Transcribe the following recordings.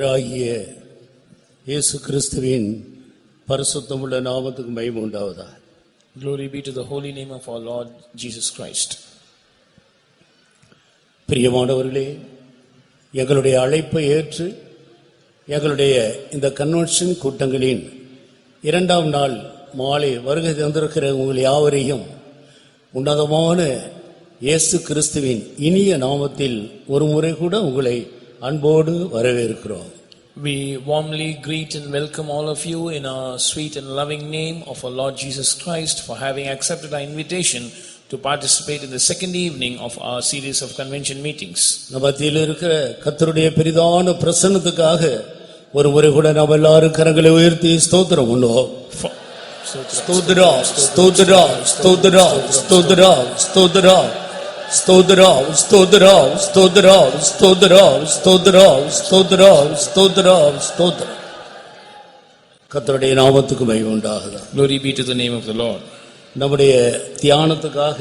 கர்த்தராகிய இயேசு கிறிஸ்துவின் பரிசுத்தமுள்ள நாமத்துக்கு மகிமை உண்டாவதாக. Glory be to the holy name of our Lord Jesus Christ. பிரியமானவர்களே, எங்களுடைய அழைப்பை ஏற்று எங்களுடைய இந்த கன்வென்ஷன் கூட்டங்களின் இரண்டாம் நாள் மாலை வருகை தந்திருக்கிற உங்கள் யாவரையும் உன்னதமான இயேசு கிறிஸ்துவின் இனிய நாமத்தில் ஒரு முறை கூட உங்களை அன்போடு வரவேற்கிறோம். We warmly greet and welcome all of you in our sweet and loving name of our Lord Jesus Christ for having accepted our invitation to participate in the second evening of our series of convention meetings. நம்மத்தில் இருக்கிற கர்த்தருடைய பெரிதான பிரசன்னத்துக்காக ஒரு முறை கூட நாம் எல்லாரும் கரங்களை உயர்த்தி ஸ்தோத்திரம் பண்ணுவோம். ஸ்தோத்திரா ஸ்தோத்திரா ஸ்தோத்திரா ஸ்தோத்திரா ஸ்தோத்திரா ஸ்தோத்திரா ஸ்தோத்திரா ஸ்தோத்திரா ஸ்தோத்திரா ஸ்தோத்திரா ஸ்தோத்திரா ஸ்தோத்திரா ஸ்தோத்திரா. கர்த்தருடைய நாமத்துக்கு மகிமை உண்டாகுக. Glory be to the name of the Lord. நம்முடைய தியானத்துக்காக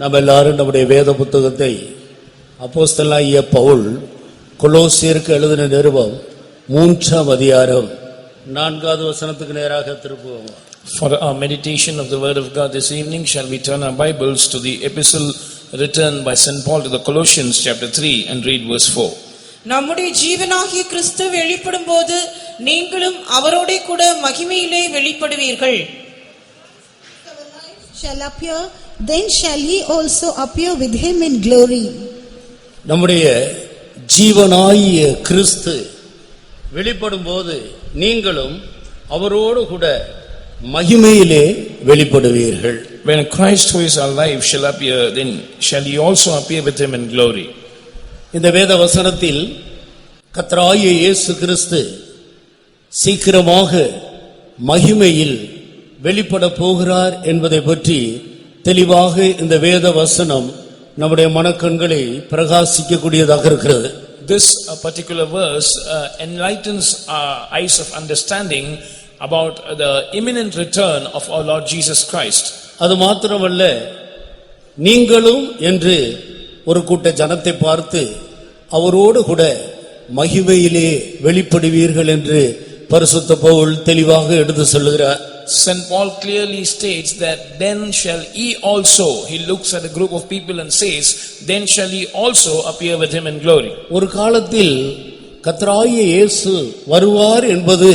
நாம் எல்லாரும் நம்முடைய வேத புத்தகத்தை அப்போஸ்தலனாகிய பவுல் கொலோசியருக்கு எழுதின நிருபம் 3ஆம் அதிகாரம் 4வது வசனத்துக்கு நேராக திருப்புவோம். For our meditation of the word of God this evening, shall we turn our Bibles to the epistle written by St. Paul to the Colossians chapter 3 and read verse 4. நம்முடைய ஜீவனாகிய கிறிஸ்து வெளிப்படும்போது நீங்களும் அவரோடே கூட மகிமையிலே வெளிப்படுவீர்கள். Shall appear, then shall ye also appear with him in glory. நம்முடைய ஜீவனாகிய கிறிஸ்து வெளிப்படும்போது நீங்களும் அவரோடு கூட மகிமையிலே வெளிப்படுவீர்கள். When Christ who is alive shall appear, then shall ye also appear with him in glory. இந்த வேத வசனத்தில் கர்த்தராகிய இயேசு கிறிஸ்து சீக்கிரமாக மகிமையில் வெளிப்பட போகிறார் என்பதை பற்றி தெளிவாக இந்த வேத வசனம் நம்முடைய மனக்கண்களை பிரகாசிக்கக்கூடியதாக இருக்கிறது. This particular verse enlightens our eyes of understanding about the imminent return of our Lord Jesus Christ. அது மாத்திரமல்ல, நீங்களும் என்று ஒரு கூட்ட ஜனத்தை பார்த்து அவரோடு கூட மகிமையிலே வெளிப்படுவீர்கள் என்று பரிசுத்த பவுல் தெளிவாக எடுத்து சொல்லுகிறார். St. Paul clearly states that then shall ye also, he looks at a group of people and says, then shall ye also appear with him in glory. ஒரு காலத்தில் கர்த்தராகிய இயேசு வருவார் என்பது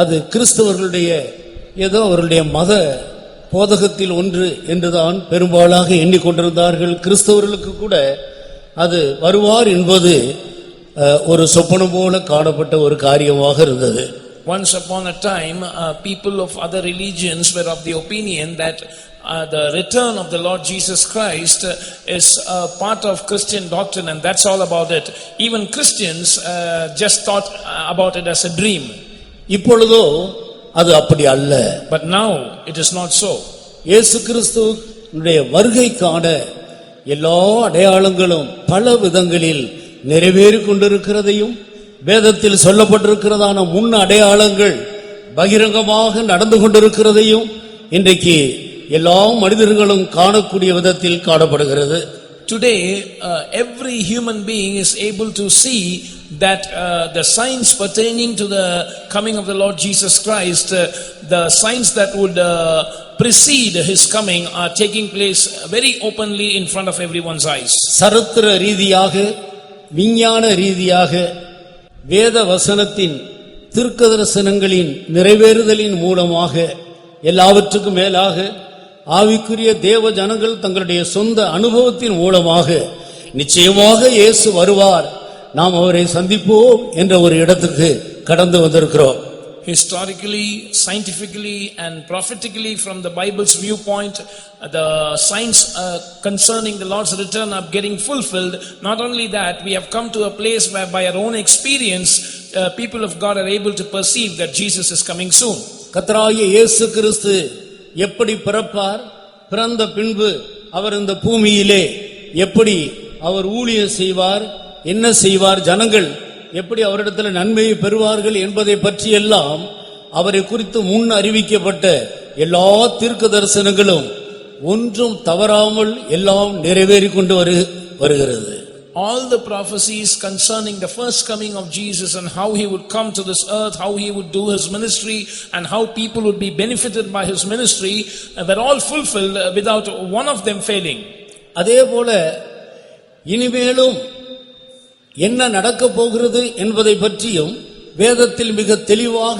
அது கிறிஸ்தவர்களுடைய ஏதோ அவர்களுடைய மத போதகத்தில் ஒன்று என்றுதான் பெரும்பாலாக எண்ணிக்கொண்டிருந்தார்கள். கிறிஸ்தவர்களுக்கு கூட அது வருவார் என்பது ஒரு சொப்பனம் போல காணப்பட்ட ஒரு காரியமாக இருந்தது. Once upon a time, people of other religions were of the opinion that the return of the Lord Jesus Christ is a part of Christian doctrine and that's all about it. Even Christians just thought about it as a dream. இப்பொழுதோ அது அப்படி அல்ல. But now it is not so. இயேசு கிறிஸ்துவினுடைய வருகைக்கான எல்லா அடையாளங்களும் பல விதங்களில் நிறைவேறிக் கொண்டிருக்கிறதையும் வேதத்தில் சொல்லப்பட்டிருக்கிறதான முன் அடையாளங்கள் பகிரங்கமாக நடந்து கொண்டிருக்கிறதையும் இன்றைக்கு எல்லா மனிதர்களும் காணக்கூடிய விதத்தில் காணப்படுகிறது. Today, every human being is able to see that the signs pertaining to the coming of the Lord Jesus Christ, the signs that would precede his coming are taking place very openly in front of everyone's eyes. சரித்திர ரீதியாக, விஞ்ஞான ரீதியாக, வேத வசனத்தின் தீர்க்கதரிசனங்களின் நிறைவேறுதலின் மூலமாக, எல்லாவற்றுக்கும் மேலாக ஆவிக்குரிய தேவ ஜனங்கள் தங்களுடைய சொந்த அனுபவத்தின் மூலமாக நிச்சயமாக இயேசு வருவார், நாம் அவரை சந்திப்போம் என்ற ஒரு இடத்துக்கு கடந்து வந்திருக்கிறோம். Historically, scientifically and prophetically from the Bible's viewpoint, the signs concerning the Lord's return are getting fulfilled. Not only that, we have come to a place where by our own experience, people of God are able to perceive that Jesus is coming soon. கர்த்தராகிய இயேசு கிறிஸ்து எப்படி பிறப்பார், பிறந்த பின்பு அவர் இந்த பூமியிலே எப்படி அவர் ஊழியம் செய்வார், என்ன செய்வார், ஜனங்கள் எப்படி அவரிடத்தில் நன்மையை பெறுவார்கள் என்பதை பற்றியெல்லாம் அவரை குறித்து முன் அறிவிக்கப்பட்ட எல்லா தீர்க்க தரிசனங்களும் ஒன்றும் தவறாமல் எல்லாம் நிறைவேறிக் கொண்டு வருகிறது. All the prophecies concerning the first coming of Jesus and how he would come to this earth, how he would do his ministry and how people would be benefited by his ministry were all fulfilled without one of them failing. அதேபோல இனிமேலும் என்ன நடக்கப் போகிறது என்பதை பற்றியும் வேதத்தில் மிக தெளிவாக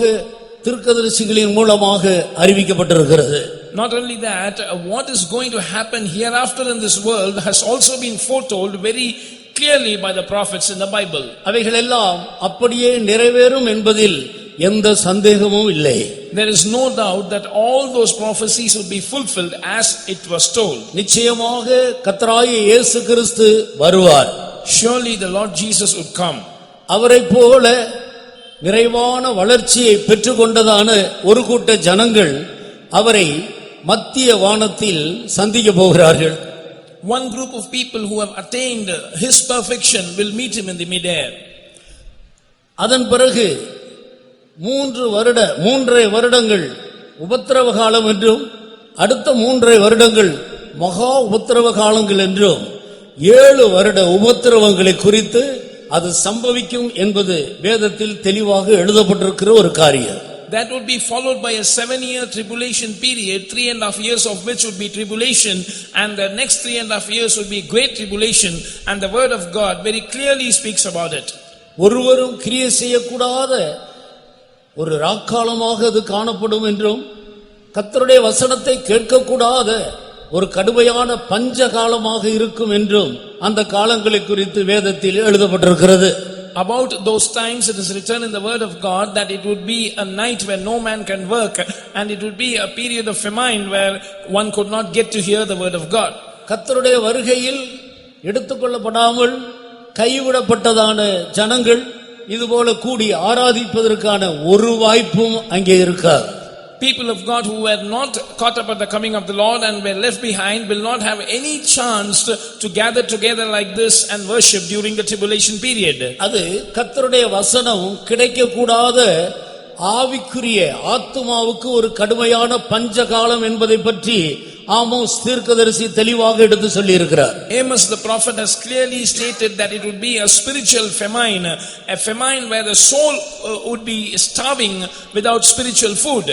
தீர்க்கதரிசிகளின் மூலமாக அறிவிக்கப்பட்டிருக்கிறது. Not only that, what is going to happen hereafter in this world has also been foretold very clearly by the prophets in the Bible. அவைகளெல்லாம் அப்படியே நிறைவேறும் என்பதில் எந்த சந்தேகமும் இல்லை. There is no doubt that all those prophecies will be fulfilled as it was told. நிச்சயமாக கர்த்தராகிய இயேசு கிறிஸ்து வருவார். Surely the Lord Jesus would come. அவரைப் போல நிறைவான வளர்ச்சியை பெற்றுக்கொண்டதான ஒரு கூட்ட ஜனங்கள் அவரை மத்திய வானத்தில் சந்திக்க போகிறார்கள். One group of people who have attained his perfection will meet him in the mid-air. அதன் பிறகு 3.5 வருடங்கள் உபத்திரவ காலம் என்றும் அடுத்த 3.5 வருடங்கள் மகா உபத்திரவ காலங்கள் என்றும் 7 வருட உபத்திரவங்களை குறித்து அது சம்பவிக்கும் என்பது வேதத்தில் தெளிவாக எழுதப்பட்டிருக்கிற ஒரு காரியம். That would be followed by a 7-year tribulation period, 3.5 years of which would be tribulation, and the next 3.5 years would be great tribulation, and the word of God very clearly speaks about it. ஒருவரும் கிரியை செய்யக்கூடாத ஒரு ராக்காலமாக அது காணப்படும் என்றும் கர்த்தருடைய வசனத்தை கேட்கக்கூடாத ஒரு கடுமையான பஞ்ச காலமாக இருக்கும் என்றும் அந்த காலங்களை குறித்து வேதத்தில் எழுதப்பட்டிருக்கிறது. About those times it is written in the word of God that it would be a night where no man can work, and it would be a period of famine where one could not get to hear the word of God. கர்த்தருடைய வருகையில் எடுத்துக்கொள்ளப்படாமல் கைவிடப்பட்டதான ஜனங்கள் இதுபோல கூடி ஆராதிப்பதற்கான ஒரு வாய்ப்பும் அங்கே இருக்காது. People of God who were not caught up at the coming of the Lord and were left behind will not have any chance to gather together like this and worship during the tribulation period. அது கர்த்தருடைய வசனம் கிடைக்க கூடாத ஆவிக்குரிய ஆத்துமாவுக்கு ஒரு கடுமையான பஞ்சகாலம் என்பதை பற்றி ஆமோஸ் தீர்க்கதரிசி தெளிவாக எடுத்து சொல்லி இருக்கிறார். Amos the prophet has clearly stated that it would be a spiritual famine, a famine where the soul would be starving without spiritual food.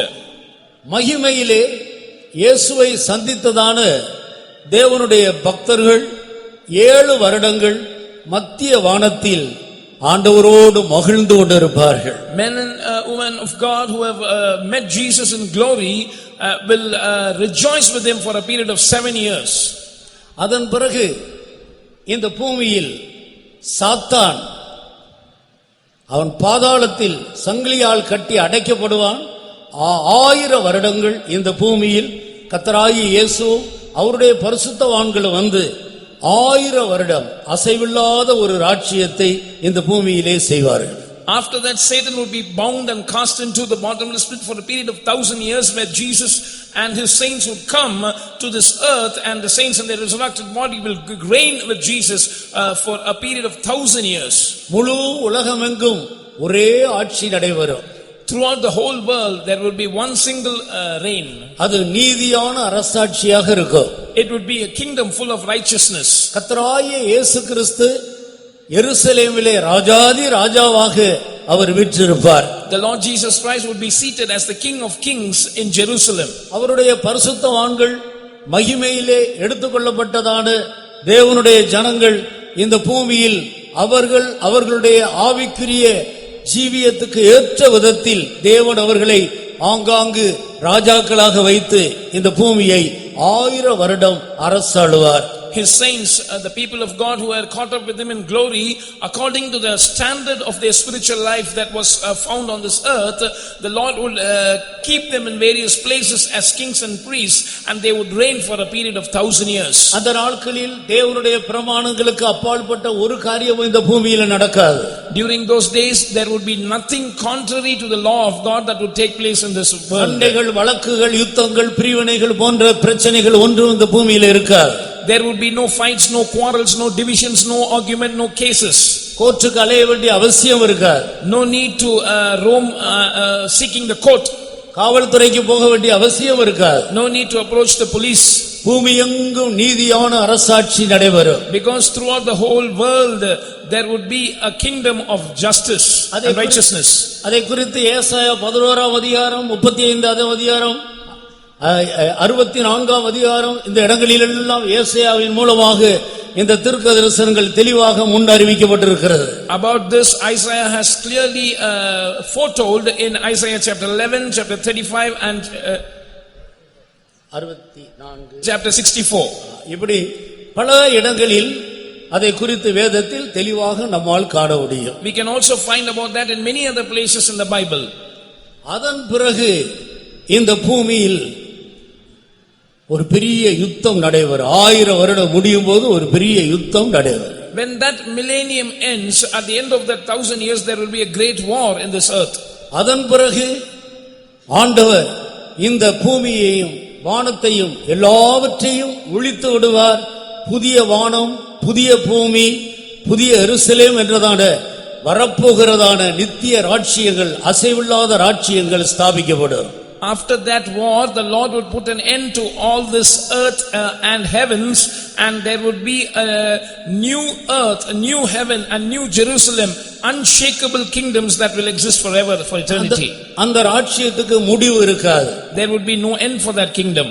மகிமையிலே இயேசுவை சந்தித்ததான தேவனுடைய பக்தர்கள் 7 வருடங்கள் மத்திய வானத்தில் ஆண்டவரோடு மகிழ்ந்து கொண்டிருப்பார்கள். Men and women of God who have met Jesus in glory will rejoice with him for a period of 7 years. அதன் பிறகு இந்த பூமியில் சாத்தான் அவன் பாதாளத்தில் சங்கிலியால் கட்டி அடைக்கப்படுவான். 1000 வருடங்கள் இந்த பூமியில் கர்த்தராகிய இயேசு அவருடைய பரிசுத்தவான்கள் வந்து 1000 வருடம் அசைவில்லாத ஒரு ராஜ்யத்தை இந்த பூமியிலே செய்வார்கள். After that, Satan will be bound and cast into the bottomless pit for a period of 1000 years, where Jesus and his saints would come to this earth, and the saints in their resurrected body will reign with Jesus for a period of 1000 years. முழு உலகமெங்கும் ஒரே ஆட்சி நடைபெறும். Throughout the whole world there will be one single reign. அது நீதியான அரசாட்சியாக இருக்கும். It would be a kingdom full of righteousness. கர்த்தராகிய இயேசு கிறிஸ்து எருசலேமிலே ராஜாதி ராஜாவாக அவர் வீற்றிருப்பார். The Lord Jesus Christ would be seated as the King of Kings in Jerusalem. அவருடைய பரிசுத்தவான்கள் மகிமையிலே எடுத்துக்கொள்ளப்பட்டதான தேவனுடைய ஜனங்கள் இந்த பூமியில் அவர்களுடைய ஆவிக்குரிய ஜீவியத்துக்கு ஏற்ற விதத்தில் தேவன் அவர்களை ஆங்காங்கு ராஜாக்களாக வைத்து இந்த பூமியை 1000 வருடம் அரசாளுவார். His saints, the people of God who are caught up with him in glory, according to the standard of their spiritual life that was found on this earth, the Lord would keep them in various places as kings and priests, and they would reign for a period of 1000 years. அந்த நாட்களில் தேவனுடைய பிரமாணங்களுக்கு அப்பாற்பட்ட ஒரு காரியமும் இந்த பூமியில நடக்காது. During those days there would be nothing contrary to the law of God that would take place in this world. சண்டைகள், வழக்குகள், யுத்தங்கள், பிரிவினைகள் போன்ற பிரச்சனைகள் ஒன்றும் இந்த பூமியில இருக்காது. There would be no fights, no quarrels, no divisions, no argument, no cases. கோர்ட்டுக்கு அலைய வேண்டிய அவசியம் இருக்காது. No need to roam seeking the court. காவல்துறைக்கு போக வேண்டிய அவசியம் இருக்காது. No need to approach the police. பூமியெங்கும் நீதியான அரசாட்சி நடைபெறும். Because throughout the whole world there would be a kingdom of justice and righteousness. அதை குறித்து ஏசாயா 11ஆம் அதிகாரம் 35ஆம் அதிகாரம் 64ஆம் அதிகாரம் இந்த இடங்களிலெல்லாம் ஏசாயாவின் மூலமாக இந்த தீர்க்கதரிசனங்கள் தெளிவாக முன்னறிவிக்கப்பட்டிருக்கிறது. About this Isaiah has clearly foretold in Isaiah chapter 11, chapter 35 and 64 chapter 64. இப்படி பல இடங்களில் அதை குறித்து வேதத்தில் தெளிவாக நம்மால் காண முடியும். We can also find about that in many other places in the Bible. அதன் பிறகு இந்த பூமியில் ஒரு பெரிய யுத்தம் நடைபெறும். 1000 வருடம் முடியும் போது ஒரு பெரிய யுத்தம் நடைபெறும். When that millennium ends, at the end of that 1000 years, there will be a great war in this earth. அதன் பிறகு ஆண்டவர் இந்த பூமியையும் வானத்தையும் எல்லாவற்றையும் ஒழித்து விடுவார். புதிய வானம், புதிய பூமி, புதிய எருசலேம் என்றதான வரப்போகிறதான நித்திய ராஜ்யங்கள், அசைவில்லாத ராஜ்யங்கள் ஸ்தாபிக்கப்படும். After that war, the Lord would put an end to all this earth and heavens, and there would be a new earth, a new heaven, and new Jerusalem, unshakable kingdoms that will exist forever, for eternity. அந்த ராஜ்யத்துக்கு முடிவு இருக்காது. There would be no end for that kingdom.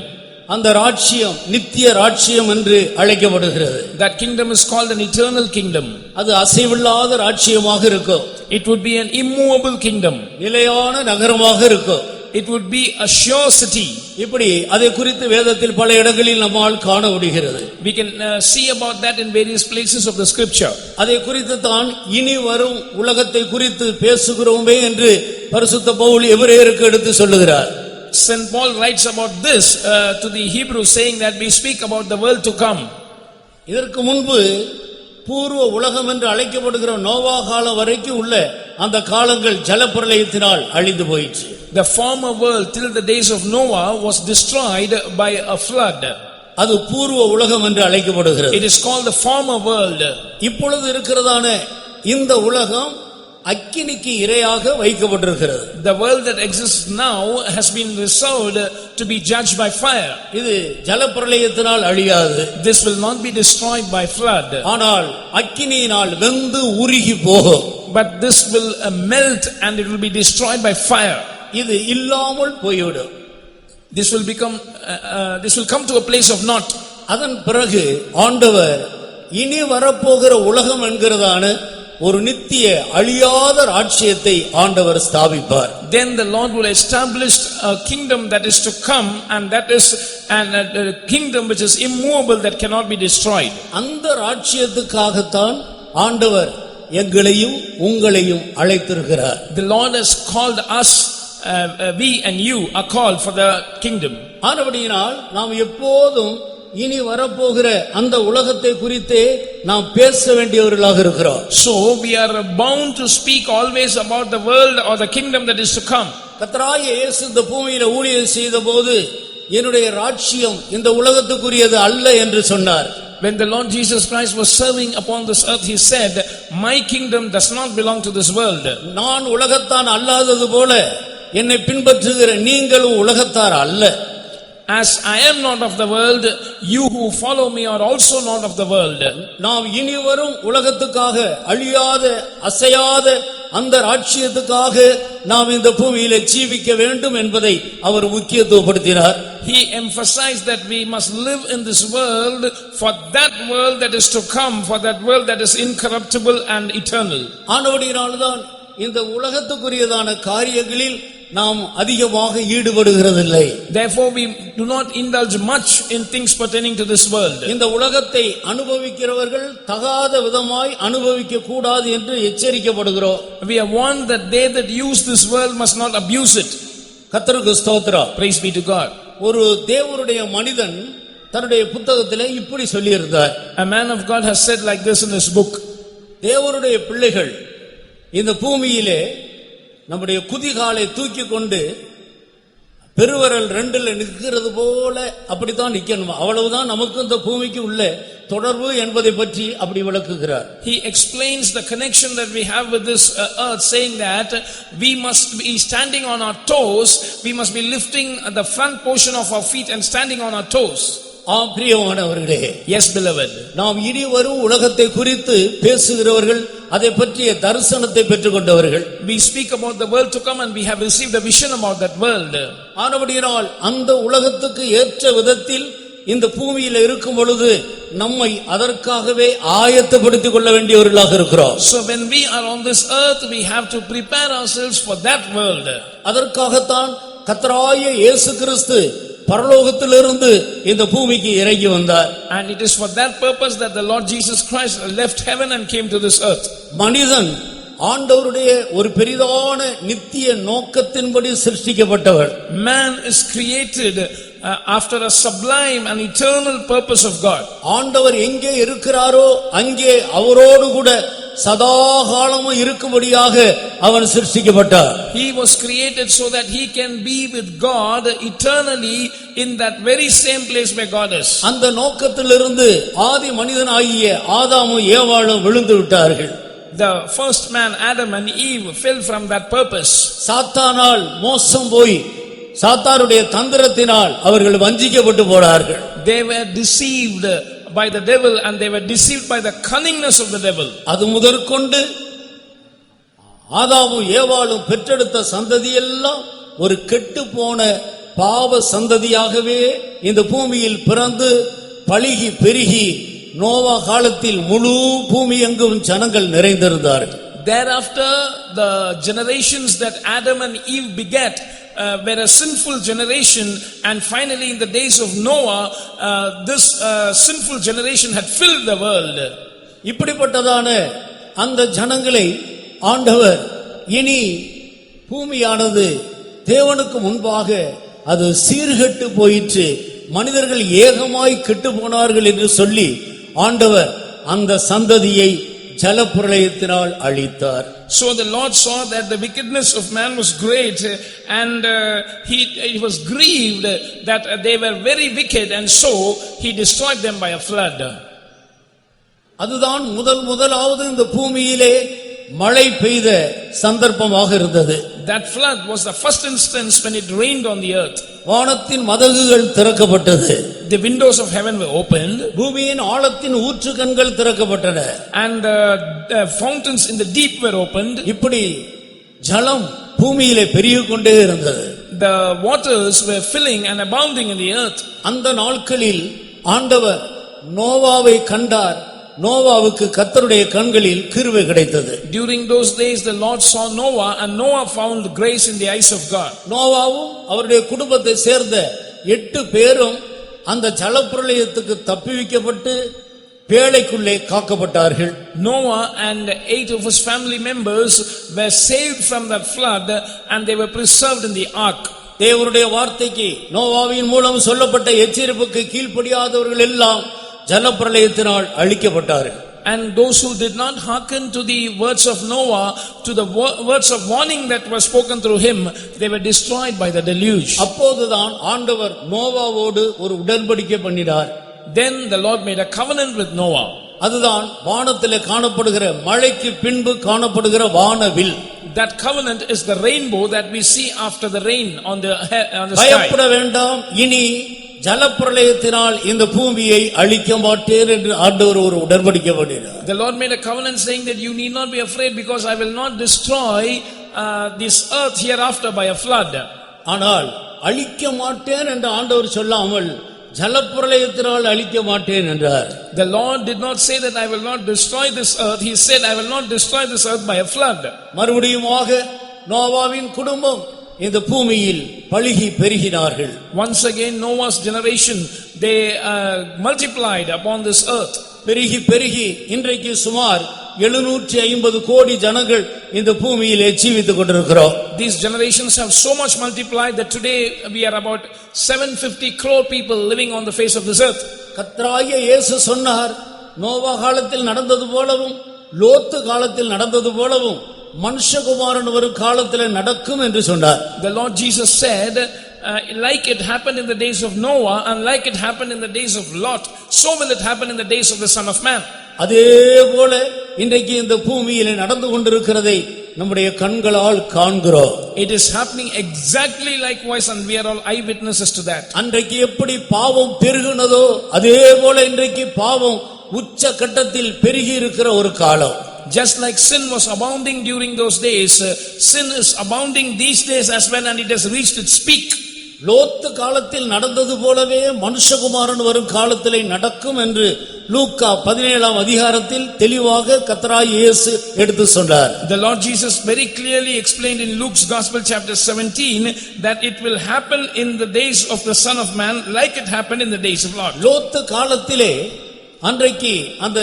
அந்த ராஜ்யம் நித்திய ராஜ்யம் என்று அழைக்கப்படுகிறது. That kingdom is called an eternal kingdom. அது அசைவில்லாத ராஜ்யமாக இருக்கும். It would be an immovable kingdom. நிலையான நகரமாக இருக்கும். It would be a sure city. இப்படி அதை குறித்து வேதத்தில் பல இடங்களில் நம்மால் காண முடிகிறது. We can see about that in various places of the scripture. அதை குறித்து தான் இனி வரும் உலகத்தை குறித்து பேசுகிறோமே என்று பரிசுத்த பவுல் எபிரேயருக்கு எடுத்து சொல்லுகிறார். St. Paul writes about this to the Hebrews, saying that we speak about the world to come. இதற்கு முன்பு பூர்வ உலகம் என்று அழைக்கப்படுகிற நோவா காலம் வரைக்கும் உள்ள அந்த காலங்கள் ஜலப்பிரளயத்தினால் அழிந்து போயிற்று. The former world till the days of Noah was destroyed by a flood. அது பூர்வ உலகம் என்று அழைக்கப்படுகிறது. It is called the former world. இப்பொழுது இருக்கிறதான இந்த உலகம் அக்கினிக்கு இரையாக வைக்கப்பட்டிருக்கிறது. The world that exists now has been reserved to be judged by fire. இது ஜலப்பிரளயத்தினால் அழியாது. This will not be destroyed by flood. ஆனால் அக்கினியினால் வெந்து உருகி போகும். But this will melt and it will be destroyed by fire. இது இல்லாமல் போய்விடும். This will come to a place of naught. அதன் பிறகு ஆண்டவர் இனி வரப்போகிற உலகம் என்கிறதான ஒரு நித்திய அழியாத ராஜ்யத்தை ஆண்டவர் ஸ்தாபிப்பார். Then the Lord will establish a kingdom that is to come, and that is a kingdom which is immovable, that cannot be destroyed. அந்த ராஜ்யத்துக்காகத்தான் ஆண்டவர் எங்களையும் உங்களையும் அழைத்திருக்கிறார். The Lord has called us, we and you are called for the kingdom. ஆனபடியினால் நாம் எப்போதும் இனி வரப்போகிற அந்த உலகத்தை குறித்தே நாம் பேச வேண்டியவர்களாக இருக்கிறோம். So we are bound to speak always about the world or the kingdom that is to come. கர்த்தராகிய இயேசு இந்த பூமியில ஊழியம் செய்தபோது என்னுடைய ராஜ்யம் இந்த உலகத்துக்குரியது அல்ல என்று சொன்னார். When the Lord Jesus Christ was serving upon this earth, he said, my kingdom does not belong to this world. நான் உலகத்தான் அல்லாதது போல என்னை பின்பற்றுகிற நீங்களும் உலகத்தார் அல்ல. As I am not of the world, you who follow me are also not of the world. நாம் இனி வரும் உலகத்துக்காக அழியாத அசையாத அந்த ராஜ்யத்துக்காக நாம் இந்த பூமியிலே ஜீவிக்க வேண்டும் என்பதை அவர் முக்கியத்துவப்படுத்தினார். He emphasized that we must live in this world for that world that is to come, for that world that is incorruptible and eternal. ஆனபடியினால்தான் இந்த உலகத்துக்குரியதான காரியங்களில் நாம் அதிகமாக ஈடுபடுகிறதில்லை. Therefore we do not indulge much in things pertaining to this world. இந்த உலகத்தை அனுபவிக்கிறவர்கள் தகாத விதமாய் அனுபவிக்க கூடாது என்று எச்சரிக்கப்படுகிறோம். We are warned that they that use this world must not abuse it. கர்த்தருக்கு ஸ்தோத்திரம். Praise be to God. ஒரு தேவனுடைய மனிதன் தன்னுடைய புத்தகத்திலே இப்படி சொல்லியிருந்தார். A man of God has said like this in his book. தேவனுடைய பிள்ளைகள் இந்த பூமியிலே நம்முடைய குதிகாலை தூக்கி கொண்டு பெருவரல் ரெண்டுல நிற்கிறது போல அப்படித்தான் நிக்கணும். அவ்வளவுதான் நமக்கு இந்த பூமிக்கு உள்ள தொடர்பு என்பதை பற்றி அப்படி விளக்குகிறார். He explains the connection that we have with this earth, saying that we must be standing on our toes, we must be lifting the front portion of our feet and standing on our toes. பிரியமானவர்களே, Yes, beloved. நாம் இனி வரும் உலகத்தை குறித்து பேசுகிறவர்கள், அதை பற்றிய தரிசனத்தை பெற்றுக்கொண்டவர்கள். We speak about the world to come and we have received a vision about that world. ஆனபடியால் அந்த உலகத்துக்கு ஏற்ற விதத்தில் இந்த பூமியில இருக்கும் பொழுது நம்மை அதற்காகவே ஆயத்தப்படுத்திக் கொள்ள வேண்டியவர்களாக இருக்கிறோம். So when we are on this earth, we have to prepare ourselves for that world. அதற்காகத்தான் கர்த்தராகிய இயேசு கிறிஸ்து பரலோகத்திலிருந்து இந்த பூமிக்கு இறங்கி வந்தார். And it is for that purpose that the Lord Jesus Christ left heaven and came to this earth. மனிதன் ஆண்டவருடைய ஒரு பெரிதான நித்திய நோக்கத்தின்படி சிருஷ்டிக்கப்பட்டவர். Man is created after a sublime and eternal purpose of God. ஆண்டவர் எங்கே இருக்கிறாரோ அங்கே அவரோடு கூட சதாகாலமும் இருக்கும்படியாக அவன் சிருஷ்டிக்கப்பட்டார். He was created so that he can be with God eternally in that very same place where God is. அந்த நோக்கத்திலிருந்து ஆதி மனிதனாகிய ஆதாமும் ஏவாளும் விழுந்து விட்டார்கள். The first man, Adam and Eve, fell from that purpose. சாத்தானால் மோசம் போய் சாத்தானுடைய தந்திரத்தினால் அவர்கள் வஞ்சிக்கப்பட்டு போனார்கள். They were deceived by the devil and they were deceived by the cunningness of the devil. அது முதற்கொண்டு ஆதாமும் ஏவாளும் பெற்றெடுத்த சந்ததியெல்லாம் ஒரு கெட்டுப்போன பாவ சந்ததியாகவே இந்த பூமியில் பிறந்து பலுகி பெருகி நோவா காலத்தில் முழு பூமி எங்கும் ஜனங்கள் நிறைந்திருந்தார்கள். Thereafter the generations that Adam and Eve begat were a sinful generation, and finally in the days of Noah this sinful generation had filled the world. இப்படிப்பட்டதான அந்த ஜனங்களை ஆண்டவர் இனி பூமியானது தேவனுக்கு முன்பாக அது சீர்கெட்டு போயிற்று, மனிதர்கள் ஏகமாய் கெட்டு போனார்கள் என்று சொல்லி ஆண்டவர் அந்த சந்ததியை ஜலப்பிரளயத்தினால் அழித்தார். So the Lord saw that the wickedness of man was great, and he was grieved that they were very wicked, and so he destroyed them by a flood. அதுதான் முதலாவது இந்த பூமியிலே மழை பெய்த சந்தர்ப்பமாக இருந்தது. That flood was the first instance when it rained on the earth. வானத்தின் மதகுகள் திறக்கப்பட்டது. The windows of heaven were opened. பூமியின் ஆழத்தின் ஊற்றுக்கண்கள் திறக்கப்பட்டன. And the fountains in the deep were opened. இப்படி ஜலம் பூமியிலே பெருகிக் கொண்டே இருந்தது. The waters were filling and abounding in the earth. அந்த நாட்களில் ஆண்டவர் நோவாவை கண்டார். நோவாவுக்கு கர்த்தருடைய கண்களில் கிருபை கிடைத்தது. During those days the Lord saw Noah, and Noah found grace in the eyes of God. நோவாவும் அவருடைய குடும்பத்தை சேர்ந்த 8 பேரும் அந்த ஜலப்பிரளயத்துக்கு தப்புவிக்கப்பட்டு பேழைக்குள்ளே காக்கப்பட்டார்கள். Noah and 8 of his family members were saved from that flood, and they were preserved in the ark. தேவனுடைய வார்த்தைக்கு நோவாவின் மூலம் சொல்லப்பட்ட எச்சரிப்புக்கு கீழ்ப்படியாதவர்கள் எல்லாம் ஜலப்பிரளயத்தினால் அழிக்கப்பட்டார்கள். And those who did not hearken to the words of Noah, to the words of warning that were spoken through him, they were destroyed by the deluge. அப்போதுதான் ஆண்டவர் நோவாவோடு ஒரு உடன்படிக்கை பண்ணினார். Then the Lord made a covenant with Noah. அதுதான் வானத்திலே காணப்படுகிற மழைக்கு பின்பு காணப்படுகிற வானவில். That covenant is the rainbow that we see after the rain on the sky. பயப்பட வேண்டாம், இனி ஜலப்பிரளயத்தினால் இந்த பூமியை அழிக்க மாட்டேன் என்று ஆண்டவர் ஒரு உடன்படிக்கை பண்ணினார். The Lord made a covenant saying that you need not be afraid, because I will not destroy this earth hereafter by a flood. ஆனால் அழிக்க மாட்டேன் என்று ஆண்டவர் சொல்லாமல் ஜலப்பிரளயத்தினால் அழிக்க மாட்டேன் என்றார். The Lord did not say that I will not destroy this earth. He said I will not destroy this earth by a flood. மறுபடியுமாக நோவாவின் குடும்பம் இந்த பூமியில் பலுகி பெருகினார்கள். Once again Noah's generation, they multiplied upon this earth. பெருகி இன்றைக்கு சுமார் 750 கோடி ஜனங்கள் இந்த பூமியிலே ஜீவித்துக் கொண்டிருக்கிறோம். These generations have so much multiplied that today we are about 750 crore people living on the face of this earth. கர்த்தராகிய இயேசு சொன்னார், நோவா காலத்தில் நடந்தது போலவும் லோத்து காலத்தில் நடந்தது போலவும் மனுஷகுமாரன் வரும் காலத்தில் நடக்கும் என்று சொன்னார். The Lord Jesus said, like it happened in the days of Noah and like it happened in the days of Lot, so will it happen in the days of the Son of Man. அதே போல இன்றைக்கு இந்த பூமியிலே நடந்து கொண்டிருக்கிறதை நம்முடைய கண்களால் காண்கிறோம். It is happening exactly likewise and we are all eyewitnesses to that. அன்றைக்கு எப்படி பாவம் பெருகினதோ அதே போல இன்றைக்கு பாவம் உச்ச கட்டத்தில் பெருகி இருக்கிற ஒரு காலம். Just like sin was abounding during those days, sin is abounding these days as well, and it has reached its peak. லோத்து காலத்தில் நடந்தது போலவே மனுஷகுமாரன் வரும் காலத்திலே நடக்கும் என்று லூக்கா 17ஆம் அதிகாரத்தில் தெளிவாக கர்த்தராகிய இயேசு எடுத்து சொன்னார். The Lord Jesus very clearly explained in Luke's Gospel chapter 17 that it will happen in the days of the Son of Man like it happened in the days of Lot. லோத்து காலத்திலே அன்றைக்கு அந்த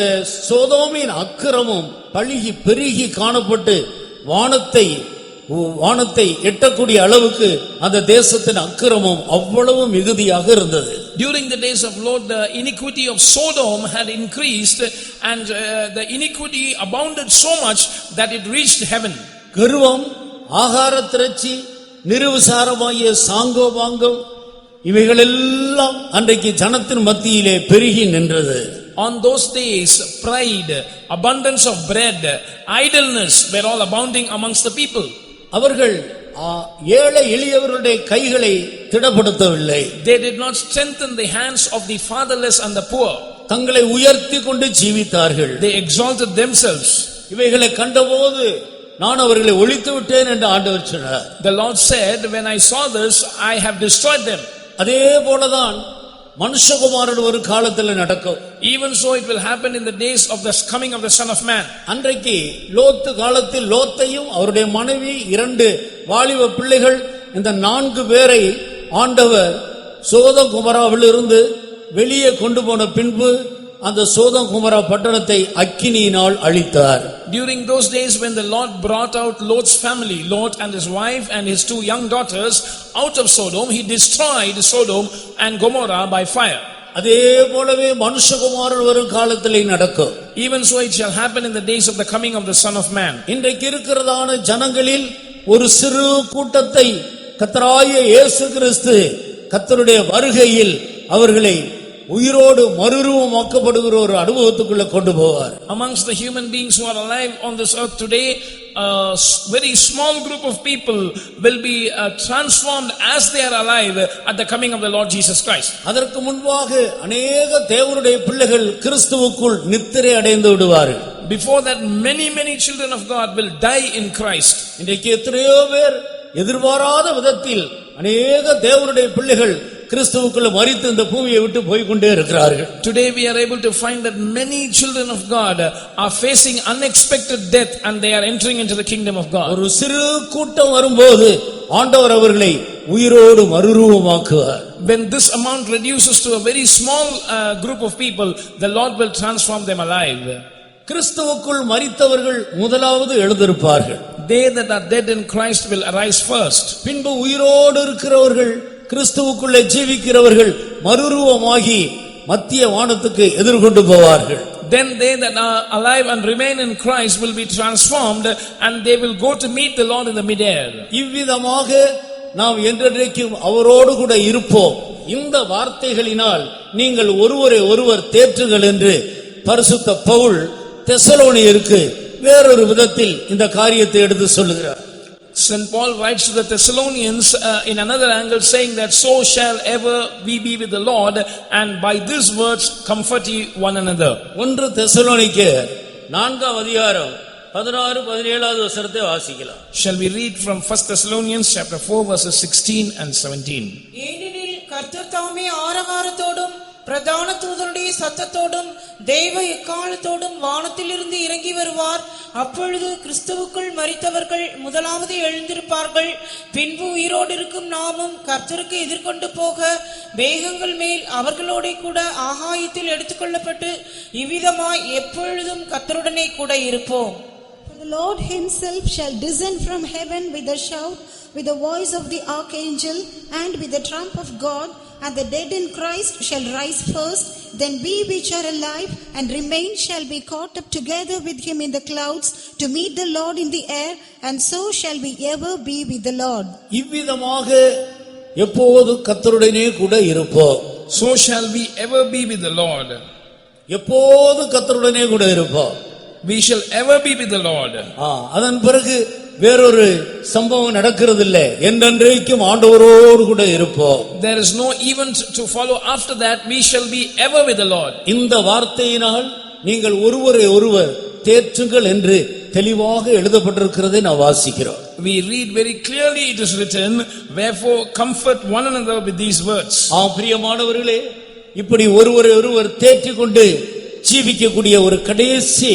சோதோமின் அக்கிரமம் பழுகி பெருகி காணப்பட்டு வானத்தை எட்டக்கூடிய அளவுக்கு அந்த தேசத்தின் அக்கிரமம் அவ்வளவு மிகுதியாக இருந்தது. During the days of Lot, the iniquity of Sodom had increased, and the iniquity abounded so much that it reached heaven. கர்வம், ஆகார திரட்சி, நிர்விசாரமாகிய சாங்கோபாங்கம் இவைகளெல்லாம் அன்றைக்கு ஜனத்தின் மத்தியிலே பெருகி நின்றது. On those days, pride, abundance of bread, idleness were all abounding amongst the people. அவர்கள் ஏழை எளியவர்களுடைய கைகளை திடப்படுத்தவில்லை. They did not strengthen the hands of the fatherless and the poor. தங்களை உயர்த்தி கொண்டு ஜீவித்தார்கள். They exalted themselves. இவைகளை கண்டபோது நான் அவர்களை ஒழித்து விட்டேன் என்று ஆண்டவர் சொன்னார். The Lord said, when I saw this, I have destroyed them. அதே போலதான் மனுஷகுமாரன் ஒரு காலத்தில் நடக்கும். Even so it will happen in the days of the coming of the Son of Man. அன்றைக்கு லோத்து காலத்தில் லோத்தையும் அவருடைய மனைவி 2 வாலிப பிள்ளைகள் இந்த 4 பேரை ஆண்டவர் சோதோம் குமராவில் இருந்து வெளியே கொண்டு போன பின்பு அந்த சோதோம் குமரா பட்டணத்தை அக்கினியினால் அழித்தார். During those days when the Lord brought out Lot's family, Lot and his wife and his 2 young daughters out of Sodom, he destroyed Sodom and Gomorrah by fire. அதே போலவே மனுஷகுமாரன் வரும் காலத்திலே நடக்கும். Even so it shall happen in the days of the coming of the Son of Man. இன்றைக்கு இருக்கிறதான ஜனங்களில் ஒரு சிறு கூட்டத்தை கர்த்தராகிய இயேசு கிறிஸ்து கர்த்தருடைய வருகையில் அவர்களை உயிரோடு மறுரூபமாக்கப்படுகிற ஒரு அனுபவத்துக்குள்ள கொண்டு போவார். Amongst the human beings who are alive on this earth today, a very small group of people will be transformed as they are alive at the coming of the Lord Jesus Christ. அதற்கு முன்பாக अनेक தேவனுடைய பிள்ளைகள் கிறிஸ்துவுக்குள் நித்திரை அடைந்து விடுவார்கள். Before that, many children of God will die in Christ. இன்றைக்கு எத்தனையோ பேர் எதிர்பாராத விதத்தில் अनेक தேவனுடைய பிள்ளைகள் கிறிஸ்துவுக்குள்ள மரித்து இந்த பூமியை விட்டு போய் கொண்டே இருக்கிறார்கள். Today we are able to find that many children of God are facing unexpected death and they are entering into the kingdom of God. ஒரு சிறு கூட்டம் வரும்போது ஆண்டவர் அவர்களை உயிரோடு மறுரூபமாக்குவார். When this amount reduces to a very small group of people, the Lord will transform them alive. கிறிஸ்துவுக்குள் மரித்தவர்கள் முதலாவது எழுந்திருப்பார்கள். They that are dead in Christ will arise first. பின்பு உயிரோடு இருக்கிறவர்கள் கிறிஸ்துவுக்குள்ளே ஜீவிக்கிறவர்கள் மறுரூபமாகி மத்திய வானத்துக்கு எதிர்கொண்டு போவார்கள். Then they that are alive and remain in Christ will be transformed and they will go to meet the Lord in the midair. இவ்விதமாக நாம் என்றென்றைக்கும் அவரோடு கூட இருப்போம். இந்த வார்த்தைகளினால் நீங்கள் ஒருவரை ஒருவர் தேற்றுங்கள் என்று பரிசுத்த பவுல் தெசலோனியருக்கு வேறொரு விதத்தில் இந்த காரியத்தை எடுத்து சொல்லுகிறார். St. Paul writes to the Thessalonians in another angle saying that so shall ever we be with the Lord, and by these words comfort ye one another. 1 தெசலோனிக்கேயர் 4ஆம் அதிகாரம் 16-17 வசனத்தை வாசிக்கலாம். Shall we read from 1 Thessalonians chapter 4 verses 16 and 17. ஏனெனில் கர்த்தர் தாமே ஆரவாரத்தோடும் பிரதான தூதனுடைய சத்தத்தோடும் தேவ எக்காலத்தோடும் வானத்திலிருந்து இறங்கி வருவார். அப்பொழுது கிறிஸ்துவுக்குள் மரித்தவர்கள் முதலாவது எழுந்திருப்பார்கள். பின்பு உயிரோடு இருக்கும் நாமும் கர்த்தருக்கு எதிர்கொண்டு போக மேகங்கள் மேல் அவர்களோட கூட ஆகாயத்தில் எடுத்துக்கொள்ளப்பட்டு இவ்விதமாய் எப்பொழுதும் கர்த்தருடனே கூட இருப்போம். The Lord himself shall descend from heaven with a shout, with the voice of the archangel, and with the trump of God, and the dead in Christ shall rise first. Then we which are alive and remain shall be caught up together with him in the clouds to meet the Lord in the air, and so shall we ever be with the Lord. இவ்விதமாக எப்போது கர்த்தருடனே கூட இருப்போம். So shall we ever be with the Lord. எப்போது கர்த்தருடனே கூட இருப்போம். we shall ever be with the Lord. அதன் பிறகு வேறொரு சம்பவம் நடக்கிறதில்லை, என்றென்றைக்கும் ஆண்டவரோடு கூட இருப்போம். There is no event to follow after that, we shall be ever with the Lord. இந்த வார்த்தையினால் நீங்கள் ஒருவரை ஒருவர் தேற்றுங்கள் என்று தெளிவாக எழுதப்பட்டிருக்கிறதை நான் வாசிக்கிறோம். We read very clearly, it is written, wherefore comfort one another with these words. பிரியமானவர்களே, இப்படி ஒருவரை ஒருவர் தேற்றிக் கொண்டு ஜீவிக்கக்கூடிய ஒரு கடைசி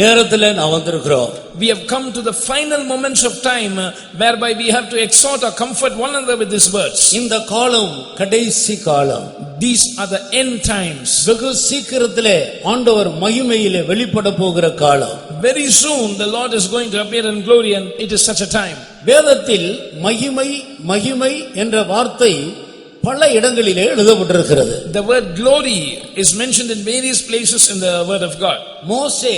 நேரத்தில் நான் வந்திருக்கிறோம். We have come to the final moments of time whereby we have to exhort or comfort one another with these words. இந்த காலம் கடைசி காலம். These are the end times. வெகு சீக்கிரத்திலே ஆண்டவர் மகிமையிலே வெளிப்பட போகிற காலம். Very soon the Lord is going to appear in glory, and it is such a time. வேதத்தில் மகிமை மகிமை என்ற வார்த்தை பல இடங்களிலே எழுதப்பட்டிருக்கிறது. The word glory is mentioned in various places in the word of God. மோசே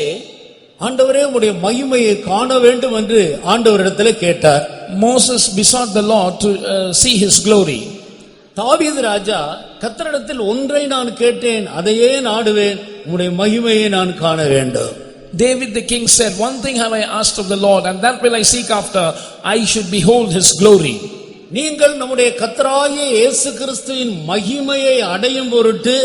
ஆண்டவரே உம்முடைய மகிமையை காண வேண்டும் என்று ஆண்டவரிடத்திலே கேட்டார். Moses besought the Lord to see his glory. தாவீது ராஜா கர்த்தரிடத்தில் ஒன்றை நான் கேட்டேன், அதையே நாடுவேன், உம்முடைய மகிமையை நான் காண வேண்டும். David the king said, one thing have I asked of the Lord, and that will I seek after, I should behold his glory. நீங்கள் நம்முடைய கர்த்தராகிய இயேசு கிறிஸ்துவின் மகிமையை அடையும் பொருட்டு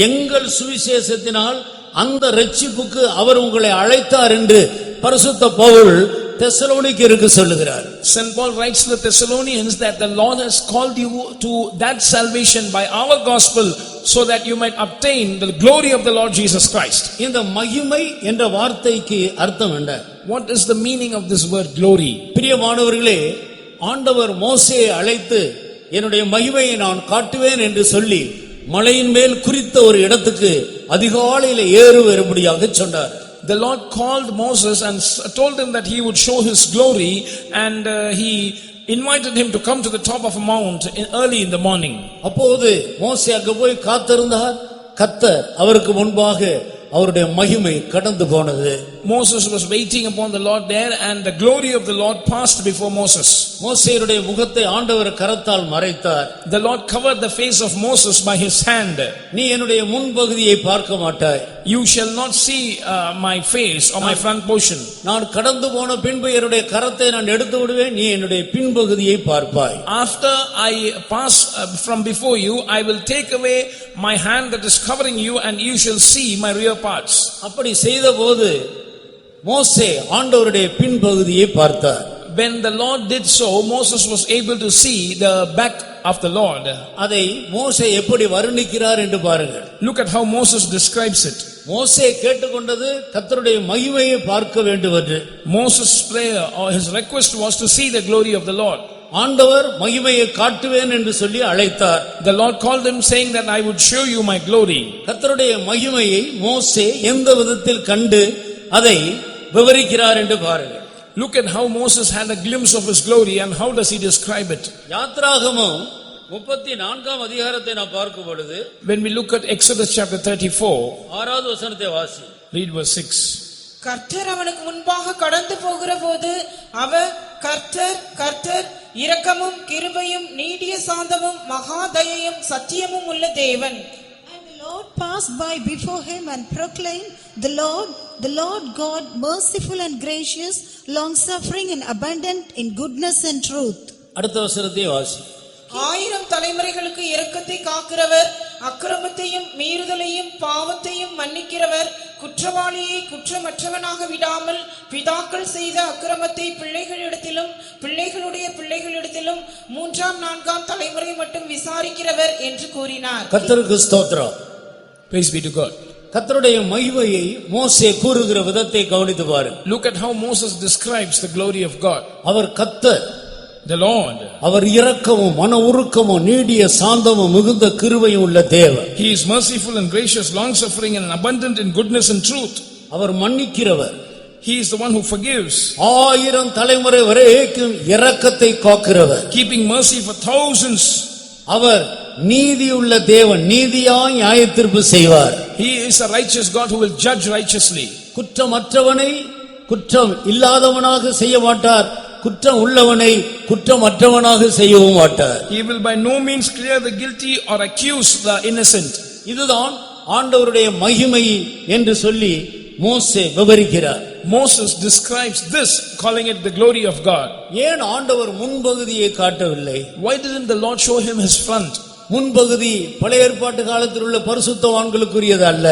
எங்கள் சுவிசேஷத்தினால் அந்த இரட்சிப்புக்கு அவர் உங்களை அழைத்தார் என்று பரிசுத்த பவுல் தெசலோனிக்கேயருக்கு சொல்லுகிறார். Saint Paul writes to the Thessalonians that the Lord has called you to that salvation by our gospel, so that you might obtain the glory of the Lord Jesus Christ. இந்த மகிமை என்ற வார்த்தைக்கு அர்த்தம் என்ன? What is the meaning of this word glory? பிரியமானவர்களே, ஆண்டவர் மோசேயை அழைத்து என்னுடைய மகிமையை நான் காட்டுவேன் என்று சொல்லி மலையின் மேல் குறித்த ஒரு இடத்துக்கு அதிகாலையில் ஏறு வரும்படியாக சொன்னார். The Lord called Moses and told him that he would show his glory, and he invited him to come to the top of a mount early in the morning. அப்போது மோசே அங்க போய் காத்திருந்தார். கர்த்தர் அவருக்கு முன்பாக அவருடைய மகிமை கடந்து போனது. Moses was waiting upon the Lord there, and the glory of the Lord passed before Moses. மோசேயுடைய முகத்தை ஆண்டவர் கரத்தால் மறைத்தார். The Lord covered the face of Moses by his hand. நீ என்னுடைய முன்பகுதியை பார்க்க மாட்டாய். You shall not see my face or my front portion. நான் கடந்து போன பின்பு என்னுடைய கரத்தை நான் எடுத்து விடுவேன், நீ என்னுடைய பின்பகுதியை பார்ப்பாய். After I pass from before you, I will take away my hand that is covering you, and you shall see my rear parts. அப்படி செய்தபோது மோசே ஆண்டவருடைய பின்பகுதியை பார்த்தார். When the Lord did so, Moses was able to see the back of the Lord. அதை மோசே எப்படி வர்ணிக்கிறார் என்று பாருங்கள். Look at how Moses describes it. மோசே கேட்டுக்கொண்டது கர்த்தருடைய மகிமையை பார்க்க வேண்டும் என்று. Moses' prayer or his request was to see the glory of the Lord. ஆண்டவர் மகிமையை காட்டுவேன் என்று சொல்லி அழைத்தார். The Lord called him, saying that I would show you my glory. கர்த்தருடைய மகிமையை மோசே எந்த விதத்தில் கண்டு அதை விவரிக்கிறார் என்று பாருங்கள். Look at how Moses had a glimpse of his glory, and how does he describe it? யாத்ராகமம் 34ஆம் அதிகாரத்தை நான் பார்க்கும் பொழுது, When we look at Exodus chapter 34, 6வது வசனத்தை வாசி. read verse 6. கர்த்தர் அவனுக்கு முன்பாக கடந்து போகிற போது அவர் கர்த்தர் கர்த்தர் இரக்கமும் கிருபையும் நீடிய சாந்தமும் மகா தயையும் சத்தியமும் உள்ள தேவன். The Lord passed by before him and proclaimed, the Lord God, merciful and gracious, long-suffering and abundant in goodness and truth. அடுத்த வசனத்தை வாசி. 1000 தலைமுறைகளுக்கு இரக்கத்தை காக்கிறவர், அக்கிரமத்தையும் மீறுதலையும் பாவத்தையும் மன்னிக்கிறவர், குற்றவாளியை குற்றமற்றவனாக விடாமல் பிதாக்கள் செய்த அக்கிரமத்தை பிள்ளைகளிடத்திலும் பிள்ளைகளுடைய பிள்ளைகளிடத்திலும் 3ஆம் 4ஆம் தலைமுறை மட்டும் விசாரிக்கிறவர் என்று கூறினார். கர்த்தருக்கு ஸ்தோத்திரம். Praise be to God. கர்த்தருடைய மகிமையை மோசே கூறுகிற விதத்தை கவனித்து பாருங்கள். Look at how Moses describes the glory of God. அவர் கர்த்தர், The Lord. அவர் இரக்கமும் மன உருக்கமும் நீடிய சாந்தமும் மிகுந்த கிருபையும் உள்ள தேவன். He is merciful and gracious, long-suffering and abundant in goodness and truth. Our மன்னிக்கிறவர். He is the one who forgives, 1000 தலைமுறை வரைக்கும் இரக்கத்தை காக்கிறவர். keeping mercy for thousands. அவர் நீதியுள்ள தேவன், நீதியாய் நியாயத்தீர்ப்பு செய்வார். He is a righteous God who will judge righteously. குற்றமற்றவனை குற்றம் இல்லாதவனாக செய்ய மாட்டார், குற்றம் உள்ளவனை குற்றமற்றவனாக செய்யவும் மாட்டார். He will by no means clear the guilty or accuse the innocent. இதுதான் ஆண்டவருடைய மகிமை என்று சொல்லி மோசே விவரிக்கிறார். Moses describes this, calling it the glory of God. ஏன் ஆண்டவர் முன்பகுதியை காட்டவில்லை? Why didn't the Lord show him his front? முன்பகுதி பழைய ஏற்பாட்டு காலத்தில் உள்ள பரிசுத்தவான்களுக்குரியது அல்ல.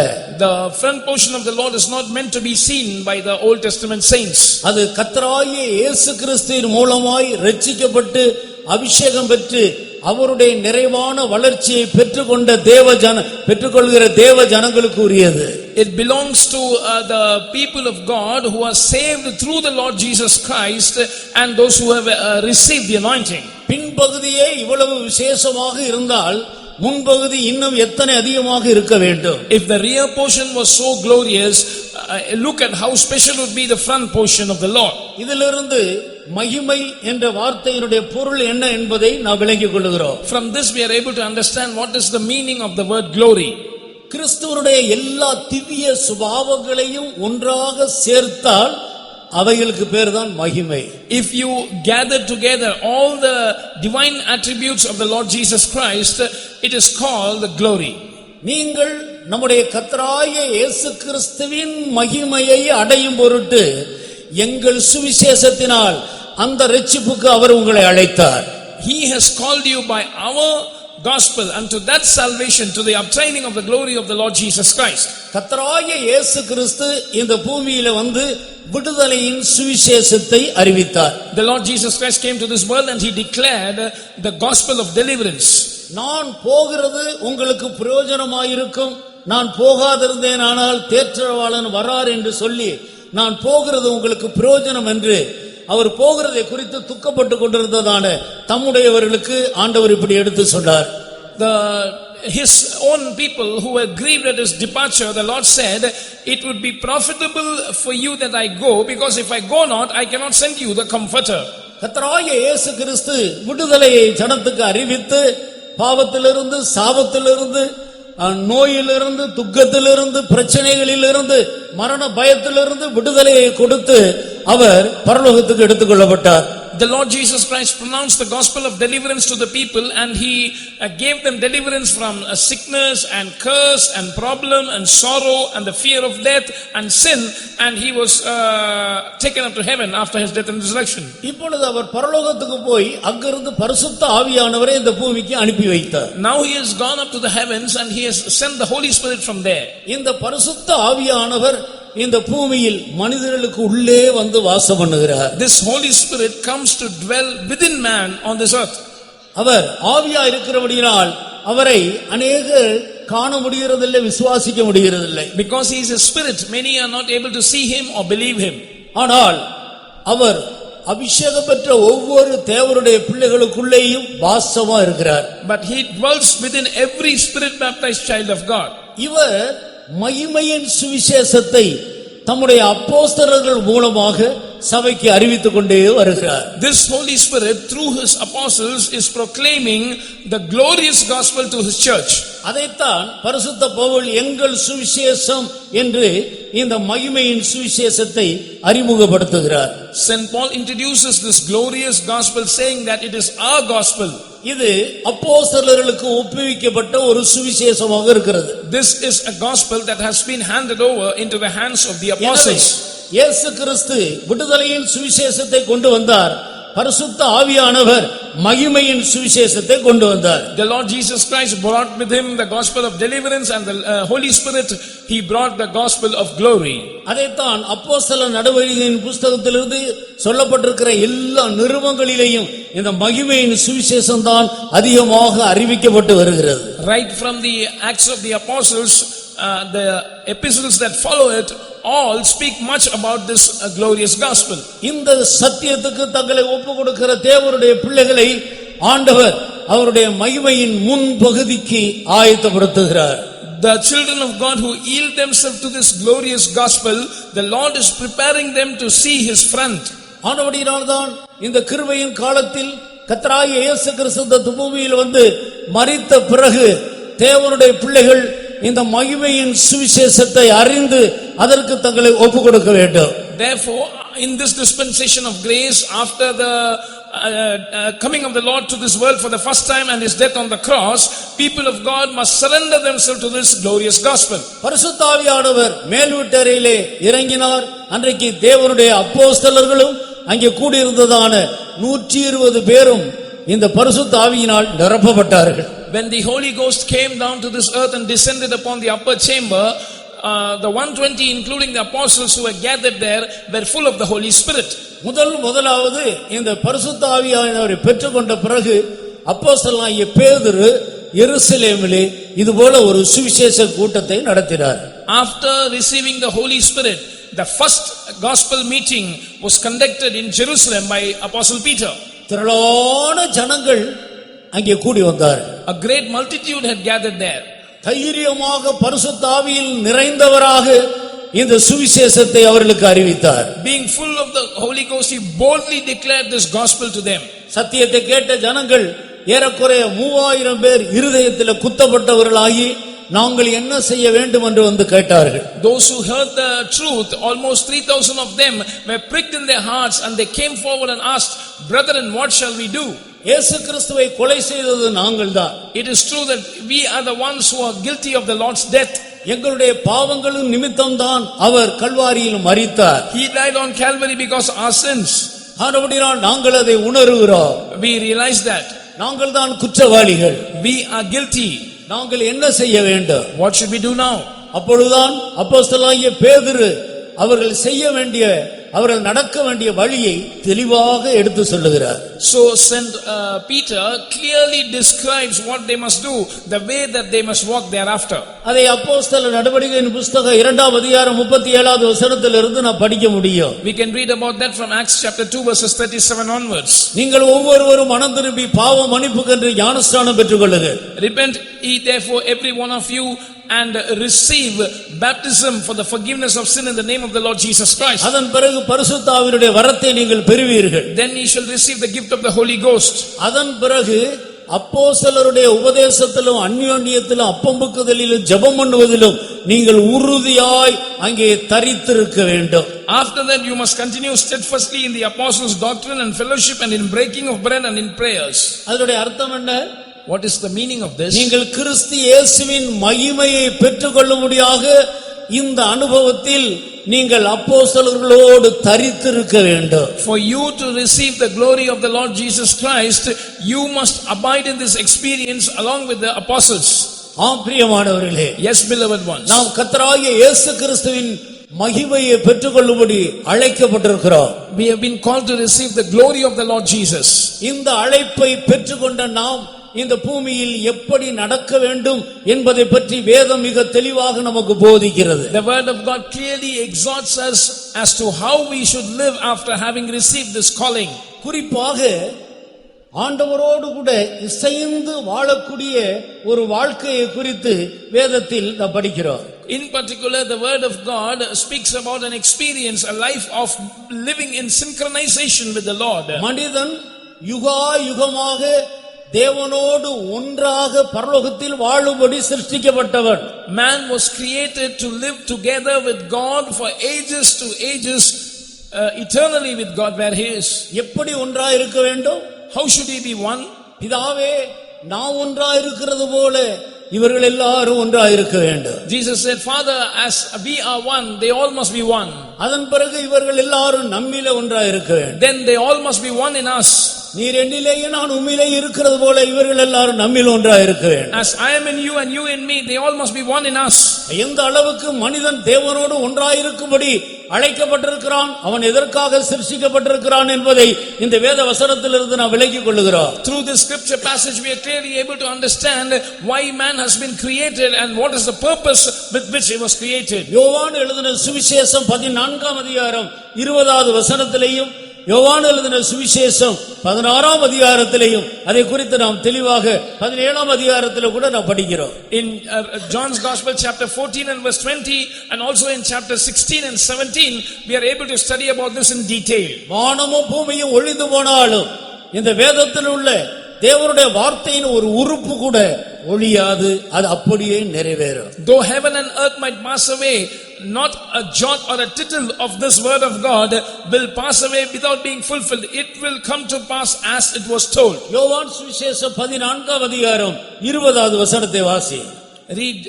The front portion of the Lord is not meant to be seen by the Old Testament saints. அது கர்த்தராகிய இயேசு கிறிஸ்துவின் மூலமாய் இரட்சிக்கப்பட்டு அபிஷேகம் பெற்று அவருடைய நிறைவான வளர்ச்சியை பெற்றுக்கொள்கிற தேவ ஜனங்களுக்கு உரியது. It belongs to the people of God who are saved through the Lord Jesus Christ and those who have received the anointing. பின்பகுதியே இவ்வளவு விசேஷமாக இருந்தால் முன்பகுதி இன்னும் எத்தனை அதிகமாக இருக்க வேண்டும்? If the rear portion was so glorious, look at how special would be the front portion of the Lord. இதிலிருந்து மகிமை என்ற வார்த்தையினுடைய பொருள் என்ன என்பதை நாம் விளங்கிக் கொள்கிறோம். From this we are able to understand what is the meaning of the word glory. கிறிஸ்துவனுடைய எல்லா திவ்ய சுபாவங்களையும் ஒன்றாக சேர்த்தால் அவைகளுக்கு பேர்தான் மகிமை. If you gather together all the divine attributes of the Lord Jesus Christ, it is called the glory. நீங்கள் நம்முடைய கர்த்தராகிய இயேசு கிறிஸ்துவின் மகிமையை அடையும் பொருட்டு எங்கள் சுவிசேஷத்தினால் அந்த இரட்சிப்புக்கு அவர் உங்களை அழைத்தார். He has called you by our gospel unto that salvation, to the obtaining of the glory of the Lord Jesus Christ. கர்த்தராகிய இயேசு கிறிஸ்து இந்த பூமியில வந்து விடுதலையின் சுவிசேஷத்தை அறிவித்தார். The Lord Jesus Christ came to this world and he declared the gospel of deliverance. நான் போகிறது உங்களுக்கு பிரயோஜனமாயிருக்கும், நான் போகாதிருந்தேன் ஆனால் தேற்றரவாளன் வரார் என்று சொல்லி நான் போகிறது உங்களுக்கு பிரயோஜனம் என்று அவர் போகிறதை குறித்து துக்கப்பட்டு கொண்டிருந்ததான தம்முடையவர்களுக்கு ஆண்டவர் இப்படி எடுத்து சொன்னார். His own people who were grieved at his departure, the Lord said, it would be profitable for you that I go, because if I go not, I cannot send you the comforter. கர்த்தராகிய இயேசு கிறிஸ்து விடுதலையை ஜனத்துக்கு அறிவித்து பாவத்திலிருந்து, சாபத்திலிருந்து, நோயிலிருந்து, துக்கத்திலிருந்து, பிரச்சனைகளிலிருந்து, மரண பயத்திலிருந்து விடுதலையை கொடுத்து அவர் பரலோகத்துக்கு எடுத்துக்கொள்ளப்பட்டார். The Lord Jesus Christ pronounced the gospel of deliverance to the people, and he gave them deliverance from sickness and curse and problem and sorrow and the fear of death and sin, and he was taken up to heaven after his death and resurrection. இப்பொழுது அவர் பரலோகத்துக்கு போய் அங்கிருந்து பரிசுத்த ஆவியானவரை இந்த பூமிக்கு அனுப்பி வைத்தார். Now he has gone up to the heavens and he has sent the Holy Spirit from there. இந்த பரிசுத்த ஆவியானவர் இந்த பூமியில் மனிதர்களுக்கு உள்ளே வந்து வாசம் பண்ணுகிறார். This Holy Spirit comes to dwell within man on this earth. அவர் ஆவியா இருக்கிறபடியால் அவரை அநேகர் காண முடிகிறதில்லை, விசுவாசிக்க முடிகிறதில்லை. Because he is a spirit, many are not able to see him or believe him. ஆனால் அவர் அபிஷேகம் பெற்ற ஒவ்வொரு தேவனுடைய பிள்ளைகளுக்குள்ளேயும் வாசமா இருக்கிறார். But he dwells within every spirit baptized child of God. இவர் மகிமையின் சுவிசேஷத்தை தம்முடைய அப்போஸ்தலர்கள் மூலமாக சபைக்கு அறிவித்துக் கொண்டே வருகிறார். This Holy Spirit through his apostles is proclaiming the glorious gospel to his church. அதைத்தான் பரிசுத்த பவுல் எங்கள் சுவிசேஷம் என்று இந்த மகிமையின் சுவிசேஷத்தை அறிமுகப்படுத்துகிறார். Saint Paul introduces this glorious gospel saying that it is our gospel. இது அப்போஸ்தலர்களுக்கு ஒப்புவிக்கப்பட்ட ஒரு சுவிசேஷமாக இருக்கிறது. This is a gospel that has been handed over into the hands of the apostles. இயேசு கிறிஸ்து விடுதலையின் சுவிசேஷத்தை கொண்டு வந்தார். பரிசுத்த ஆவியானவர் மகிமையின் சுவிசேஷத்தை கொண்டு வந்தார். The Lord Jesus Christ brought with him the gospel of deliverance, and the Holy Spirit he brought the gospel of glory. அதைத்தான் அப்போஸ்தலர் நடவடிக்கையின் புத்தகத்திலிருந்து சொல்லப்பட்டிருக்கிற எல்லா நிருபங்களிலேயும் இந்த மகிமையின் சுவிசேஷம் தான் அதிகமாக அறிவிக்கப்பட்டு வருகிறது. Right from the Acts of the Apostles, the epistles that follow it all speak much about this glorious gospel. இந்த சத்தியத்துக்கு தங்களை ஒப்பு கொடுக்கிற தேவனுடைய பிள்ளைகளை ஆண்டவர் அவருடைய மகிமையின் முன்பகுதிக்கு ஆயத்தப்படுத்துகிறார். The children of God who yield themselves to this glorious gospel, the Lord is preparing them to see his front. ஆனபடியால்தான் இந்த கிருபையின் காலத்தில் கர்த்தராகிய இயேசு கிறிஸ்து இந்த பூமியில் வந்து மரித்த பிறகு தேவனுடைய பிள்ளைகள் இந்த மகிமையின் சுவிசேஷத்தை அறிந்து அதற்கு தங்களை ஒப்புக் கொடுக்க வேண்டும். Therefore, in this dispensation of grace, after the coming of the Lord to this world for the first time and his death on the cross, people of God must surrender themselves to this glorious gospel. பரிசுத்த ஆவியானவர் மேல் வீட்டறையிலே இறங்கினார். அன்றைக்கு தேவனுடைய அப்போஸ்தலர்களும் அங்கே கூடியிருந்ததான 120 பேரும் இந்த பரிசுத்த ஆவியினால் நிரப்பப்பட்டார்கள். When the Holy Ghost came down to this earth and descended upon the upper chamber, the 120 including the apostles who were gathered there were full of the Holy Spirit. முதலாவது இந்த பரிசுத்த ஆவியானவரை பெற்றுக்கொண்ட பிறகு அப்போஸ்தலனாகிய பேதுரு எருசலேமிலே இதுபோல ஒரு சுவிசேஷ கூட்டத்தை நடத்தினார். After receiving the Holy Spirit, the first gospel meeting was conducted in Jerusalem by Apostle Peter. திரளான ஜனங்கள் அங்கே கூடி வந்தார்கள். A great multitude had gathered there. தைரியமாக பரிசுத்த ஆவியில் நிறைந்தவராக இந்த சுவிசேஷத்தை அவர்களுக்கு அறிவித்தார். Being full of the Holy Ghost, he boldly declared this gospel to them. சத்தியத்தை கேட்ட ஜனங்கள் ஏறக்குறைய 3000 பேர் இருதயத்தில் குத்தப்பட்டவர்களாகி நாங்கள் என்ன செய்ய வேண்டும் என்று வந்து கேட்டார்கள். Those who heard the truth, almost 3000 of them were pricked in their hearts and they came forward and asked, "Brethren, what shall we do?" இயேசு கிறிஸ்துவை கொலை செய்தது நாங்கள்தான். It is true that we are the ones who are guilty of the Lord's death. எங்களுடைய பாவங்களின் நிமித்தம்தான் அவர் கல்வாரியில் மரித்தார். He died on Calvary because of our sins. ஆனபடியால் நாங்கள் அதை உணர்கிறோம். We realize that. நாங்கள் தான் குற்றவாளிகள். We are guilty. நாங்கள் என்ன செய்ய வேண்டும்? What should we do now? அப்பொழுதுதான் அப்போஸ்தலனாகிய பேதுரு அவர்கள் செய்ய வேண்டிய அவர்கள் நடக்க வேண்டிய வழியை தெளிவாக எடுத்து சொல்லுகிறார். So Peter clearly describes what they must do, the way that they must walk thereafter. அதை அப்போஸ்தலர் நடவடிக்கையின் புத்தகம் 2ஆம் அதிகாரம் 37வது வசனத்திலிருந்து நான் படிக்க முடியும். We can read about that from Acts chapter 2 verses 37 onwards. நீங்கள் ஒவ்வொருவரும் மனம் திரும்பி பாவ மன்னிப்புக்கென்று ஞானஸ்நானம் பெற்றுக்கொள்ளுங்கள். Repent ye therefore every one of you and receive baptism for the forgiveness of sin in the name of the Lord Jesus Christ. அதன் பிறகு பரிசுத்த ஆவியுடைய வரத்தை நீங்கள் பெறுவீர்கள். Then ye shall receive the gift of the Holy Ghost. அதன் பிறகு அப்போஸ்தலருடைய உபதேசத்திலும் அந்யோன்யத்திலும் அப்பம்புக்குதலிலும் ஜெபம் பண்ணுவதிலும் நீங்கள் உறுதியாய் அங்கே தரித்திருக்க வேண்டும். After that you must continue steadfastly in the apostles' doctrine and fellowship and in breaking of bread and in prayers. அதனுடைய அர்த்தம் என்ன? What is the meaning of this? நீங்கள் கிறிஸ்து இயேசுவின் மகிமையை பெற்றுக்கொள்ளும்படியாக இந்த அனுபவத்தில் நீங்கள் அப்போஸ்தலர்களோடு தரித்திருக்க வேண்டும். For you to receive the glory of the Lord Jesus Christ, you must abide in this experience along with the apostles. பிரியமானவர்களே, Yes, beloved ones. நாம் கர்த்தராகிய இயேசு கிறிஸ்துவின் மகிமையை பெற்றுக்கொள்ளும்படி அழைக்கப்பட்டிருக்கிறோம். We have been called to receive the glory of the Lord Jesus. இந்த அழைப்பை பெற்றுக்கொண்ட நாம் இந்த பூமியில் எப்படி நடக்க வேண்டும் என்பதை பற்றி வேதம் மிக தெளிவாக நமக்கு போதிக்கிறது. The word of God clearly exhorts us as to how we should live after having received this calling. குறிப்பாக ஆண்டவரோடு கூட இசைந்து வாழக்கூடிய ஒரு வாழ்க்கையை குறித்து வேதத்தில் நாம் படிக்கிறோம். In particular, the word of God speaks about an experience, a life of living in synchronization with the Lord. மனிதன் யுகமாக தேவனோடு ஒன்றாக பரலோகத்தில் வாழும்படி சிருஷ்டிக்கப்பட்டவன். Man was created to live together with God for ages to ages, eternally with God where he is. எப்படி ஒன்றாக இருக்க வேண்டும்? How should he be one? பிதாவே, நான் ஒன்றாக இருக்கிறது போல இவர்கள் எல்லாரும் ஒன்றாக இருக்க வேண்டும். Jesus said, Father, as we are one, they all must be one. அதன் பிறகு இவர்கள் எல்லாரும் நம்மிலே ஒன்றாக இருக்க வேண்டும். Then they all must be one in us. நீர் என்னிலேயே நான் உம்மிலே இருக்கிறது போல இவர்கள் எல்லாரும் நம்மில் ஒன்றாக இருக்க வேண்டும். As I am in you and you in me, they all must be one in us. எந்த அளவுக்கு மனிதன் தேவனோடு ஒன்றாக இருக்கும்படி அழைக்கப்பட்டிருக்கிறான், அவன் எதற்காக சிருஷ்டிக்கப்பட்டிருக்கிறான் என்பதை இந்த வேத வசனத்திலிருந்து நாம் விளங்கிக் கொள்ளுகிறோம். Through this scripture passage we are clearly able to understand why man has been created and what is the purpose with which he was created. யோவான் எழுதின சுவிசேஷம் 14ஆம் அதிகாரம் 20வது வசனத்திலேயும் யோவான் எழுதின சுவிசேஷம் 16ஆம் அதிகாரத்திலேயும் அதை குறித்து நாம் தெளிவாக 17ஆம் அதிகாரத்திலே கூட நாம் படிக்கிறோம். In John's Gospel chapter 14 and verse 20 and also in chapter 16 and 17 we are able to study about this in detail. வானமும் பூமியும் ஒழிந்து போனாலும் இந்த வேதத்தில் உள்ள தேவனுடைய வார்த்தையின் ஒரு உறுப்பு கூட ஒழியாது, அது அப்படியே நிறைவேறும். Though heaven and earth might pass away, not a jot or a tittle of this word of God will pass away without being fulfilled. It will come to pass as it was told. யோவான் சுவிசேஷம் 14ஆம் அதிகாரம் 20வது வசனத்தை வாசி. Read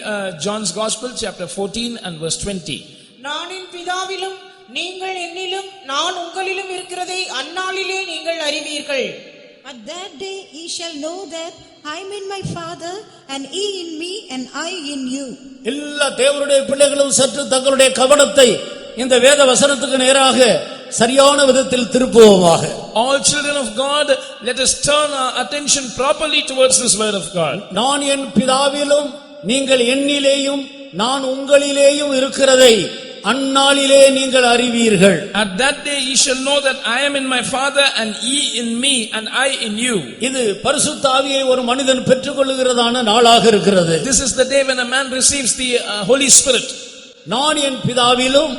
John's Gospel chapter 14 and verse 20. நான் என் பிதாவிலும் நீங்கள் என்னிலும் நான் உங்களிலும் இருக்கிறதை அந்நாளிலே நீங்கள் அறிவீர்கள். At that day ye shall know that I am in my Father, and ye in me, and I in you. எல்லா தேவனுடைய பிள்ளைகளும் சற்று தங்களுடைய கவனத்தை இந்த வேத வசனத்துக்கு நேராக சரியான விதத்தில் திருப்புவோமாக. All children of God, let us turn our attention properly towards this word of God. நான் என் பிதாவிலும் நீங்கள் என்னிலேயும் நான் உங்களிலேயும் இருக்கிறதை அந்நாளிலே நீங்கள் அறிவீர்கள். At that day ye shall know that I am in my Father, and ye in me, and I in you. இது பரிசுத்த ஆவியை ஒரு மனிதன் பெற்றுக்கொள்கிறதான நாளாக இருக்கிறது. This is the day when a man receives the Holy Spirit. நான் என் பிதாவிலும்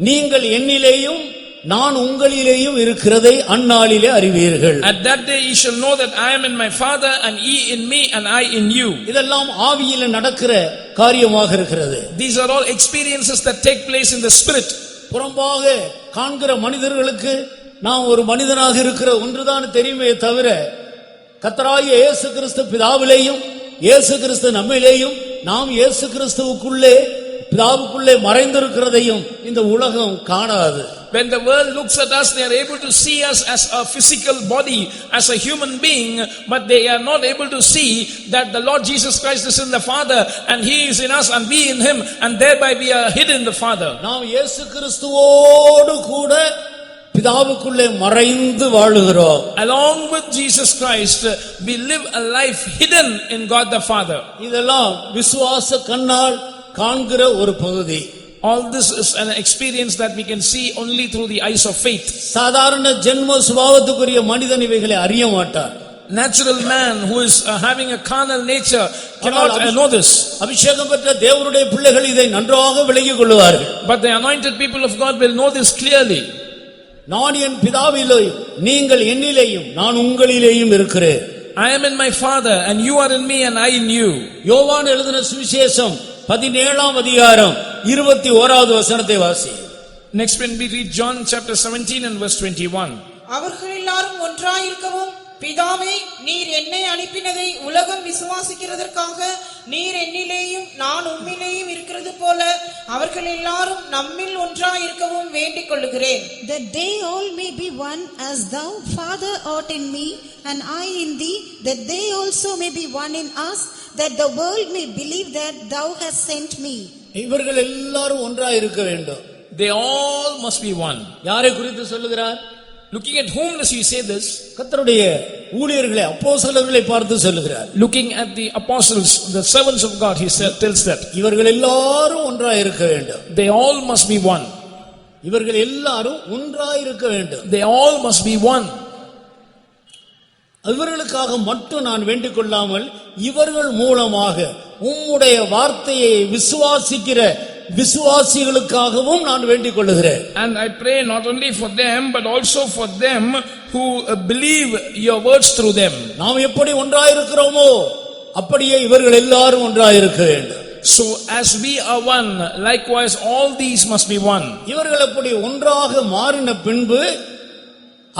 நீங்கள் என்னிலேயும் நான் உங்களிலேயும் இருக்கிறதை அந்நாளிலே அறிவீர்கள். At that day ye shall know that I am in my Father, and ye in me, and I in you. இதெல்லாம் ஆவியிலே நடக்கிற காரியமாக இருக்கிறது. These are all experiences that take place in the spirit. புறம்பாக காண்கிற மனிதர்களுக்கு நாம் ஒரு மனிதனாக இருக்கிற ஒன்றுதான் தெரியுமே தவிர, கர்த்தராகிய இயேசு கிறிஸ்து பிதாவிலேயும் இயேசு கிறிஸ்து நம்மிலேயும் நாம் இயேசு கிறிஸ்துவுக்குள்ளே பிதாவுக்குள்ளே மறைந்திருக்கிறதையும் இந்த உலகம் காணாது. When the world looks at us, they are able to see us as a physical body, as a human being, but they are not able to see that the Lord Jesus Christ is in the Father, and He is in us, and we in Him, and thereby we are hid in the Father. நாம் இயேசு கிறிஸ்துவோடு கூட பிதாவுக்குள்ளே மறைந்து வாழுகிறோம். Along with Jesus Christ, we live a life hidden in God the Father. இதெல்லாம் விசுவாச கண்ணால் காண்கிற ஒரு பகுதி. All this is an experience that we can see only through the eyes of faith. சாதாரண ஜென்ம சுபாவத்துக்குரிய மனிதன் இவைகளை அறிய மாட்டான். Natural man who is having a carnal nature cannot know this. அபிஷேகம் பெற்ற தேவனுடைய பிள்ளைகள் இதை நன்றாக விளங்கிக் கொள்வார்கள். But the anointed people of God will know this clearly. நான் என் பிதாவிலேயும் நீங்கள் என்னிலேயும் நான் உங்களிலேயும் இருக்கிறேன். I am in my Father, and you are in me, and I in you. யோவான் எழுதின சுவிசேஷம் 17ஆம் அதிகாரம் 21வது வசனத்தை வாசி. Next when we read John chapter 17 and verse 21. அவர்கள் எல்லாரும் ஒன்றாயிருக்கவும் பிதாவே நீர் என்னை அனுப்பினதை உலகம் விசுவாசிக்கிறதற்காக நீர் என்னிலேயும் நான் உம்மிலேயும் இருக்கிறது போல அவர்கள் எல்லாரும் நம்மில் ஒன்றாயிருக்கவும் வேண்டிக் கொள்ளுகிறேன். That they all may be one, as thou, Father, art in me, and I in thee, that they also may be one in us, that the world may believe that thou hast sent me. இவர்கள் எல்லாரும் ஒன்றாய் இருக்க வேண்டும். They all must be one. யாரை குறித்து சொல்லுகிறார்? Looking at whom does he say this? கர்த்தருடைய ஊழியர்களை அப்போஸ்தலர்களை பார்த்து சொல்லுகிறார். Looking at the apostles, the servants of God, he tells that இவர்கள் எல்லாரும் ஒன்றாய் இருக்க வேண்டும். they all must be one. இவர்கள் எல்லாரும் ஒன்றாய் இருக்க வேண்டும். They all must be one. இவர்களுக்காக மட்டும் நான் வேண்டிக் கொள்ளாமல் இவர்கள் மூலமாக உம்முடைய வார்த்தையை விசுவாசிக்கிற விசுவாசிகளுக்காகவும் நான் வேண்டிக் கொள்ளுகிறேன். And I pray not only for them but also for them who believe your words through them. நாம் எப்படி ஒன்றாய் இருக்கிறோமோ அப்படியே இவர்கள் எல்லாரும் ஒன்றாய் இருக்க வேண்டும். So as we are one, likewise all these must be one. இவர்கள் அப்படி ஒன்றாக மாறின பின்பு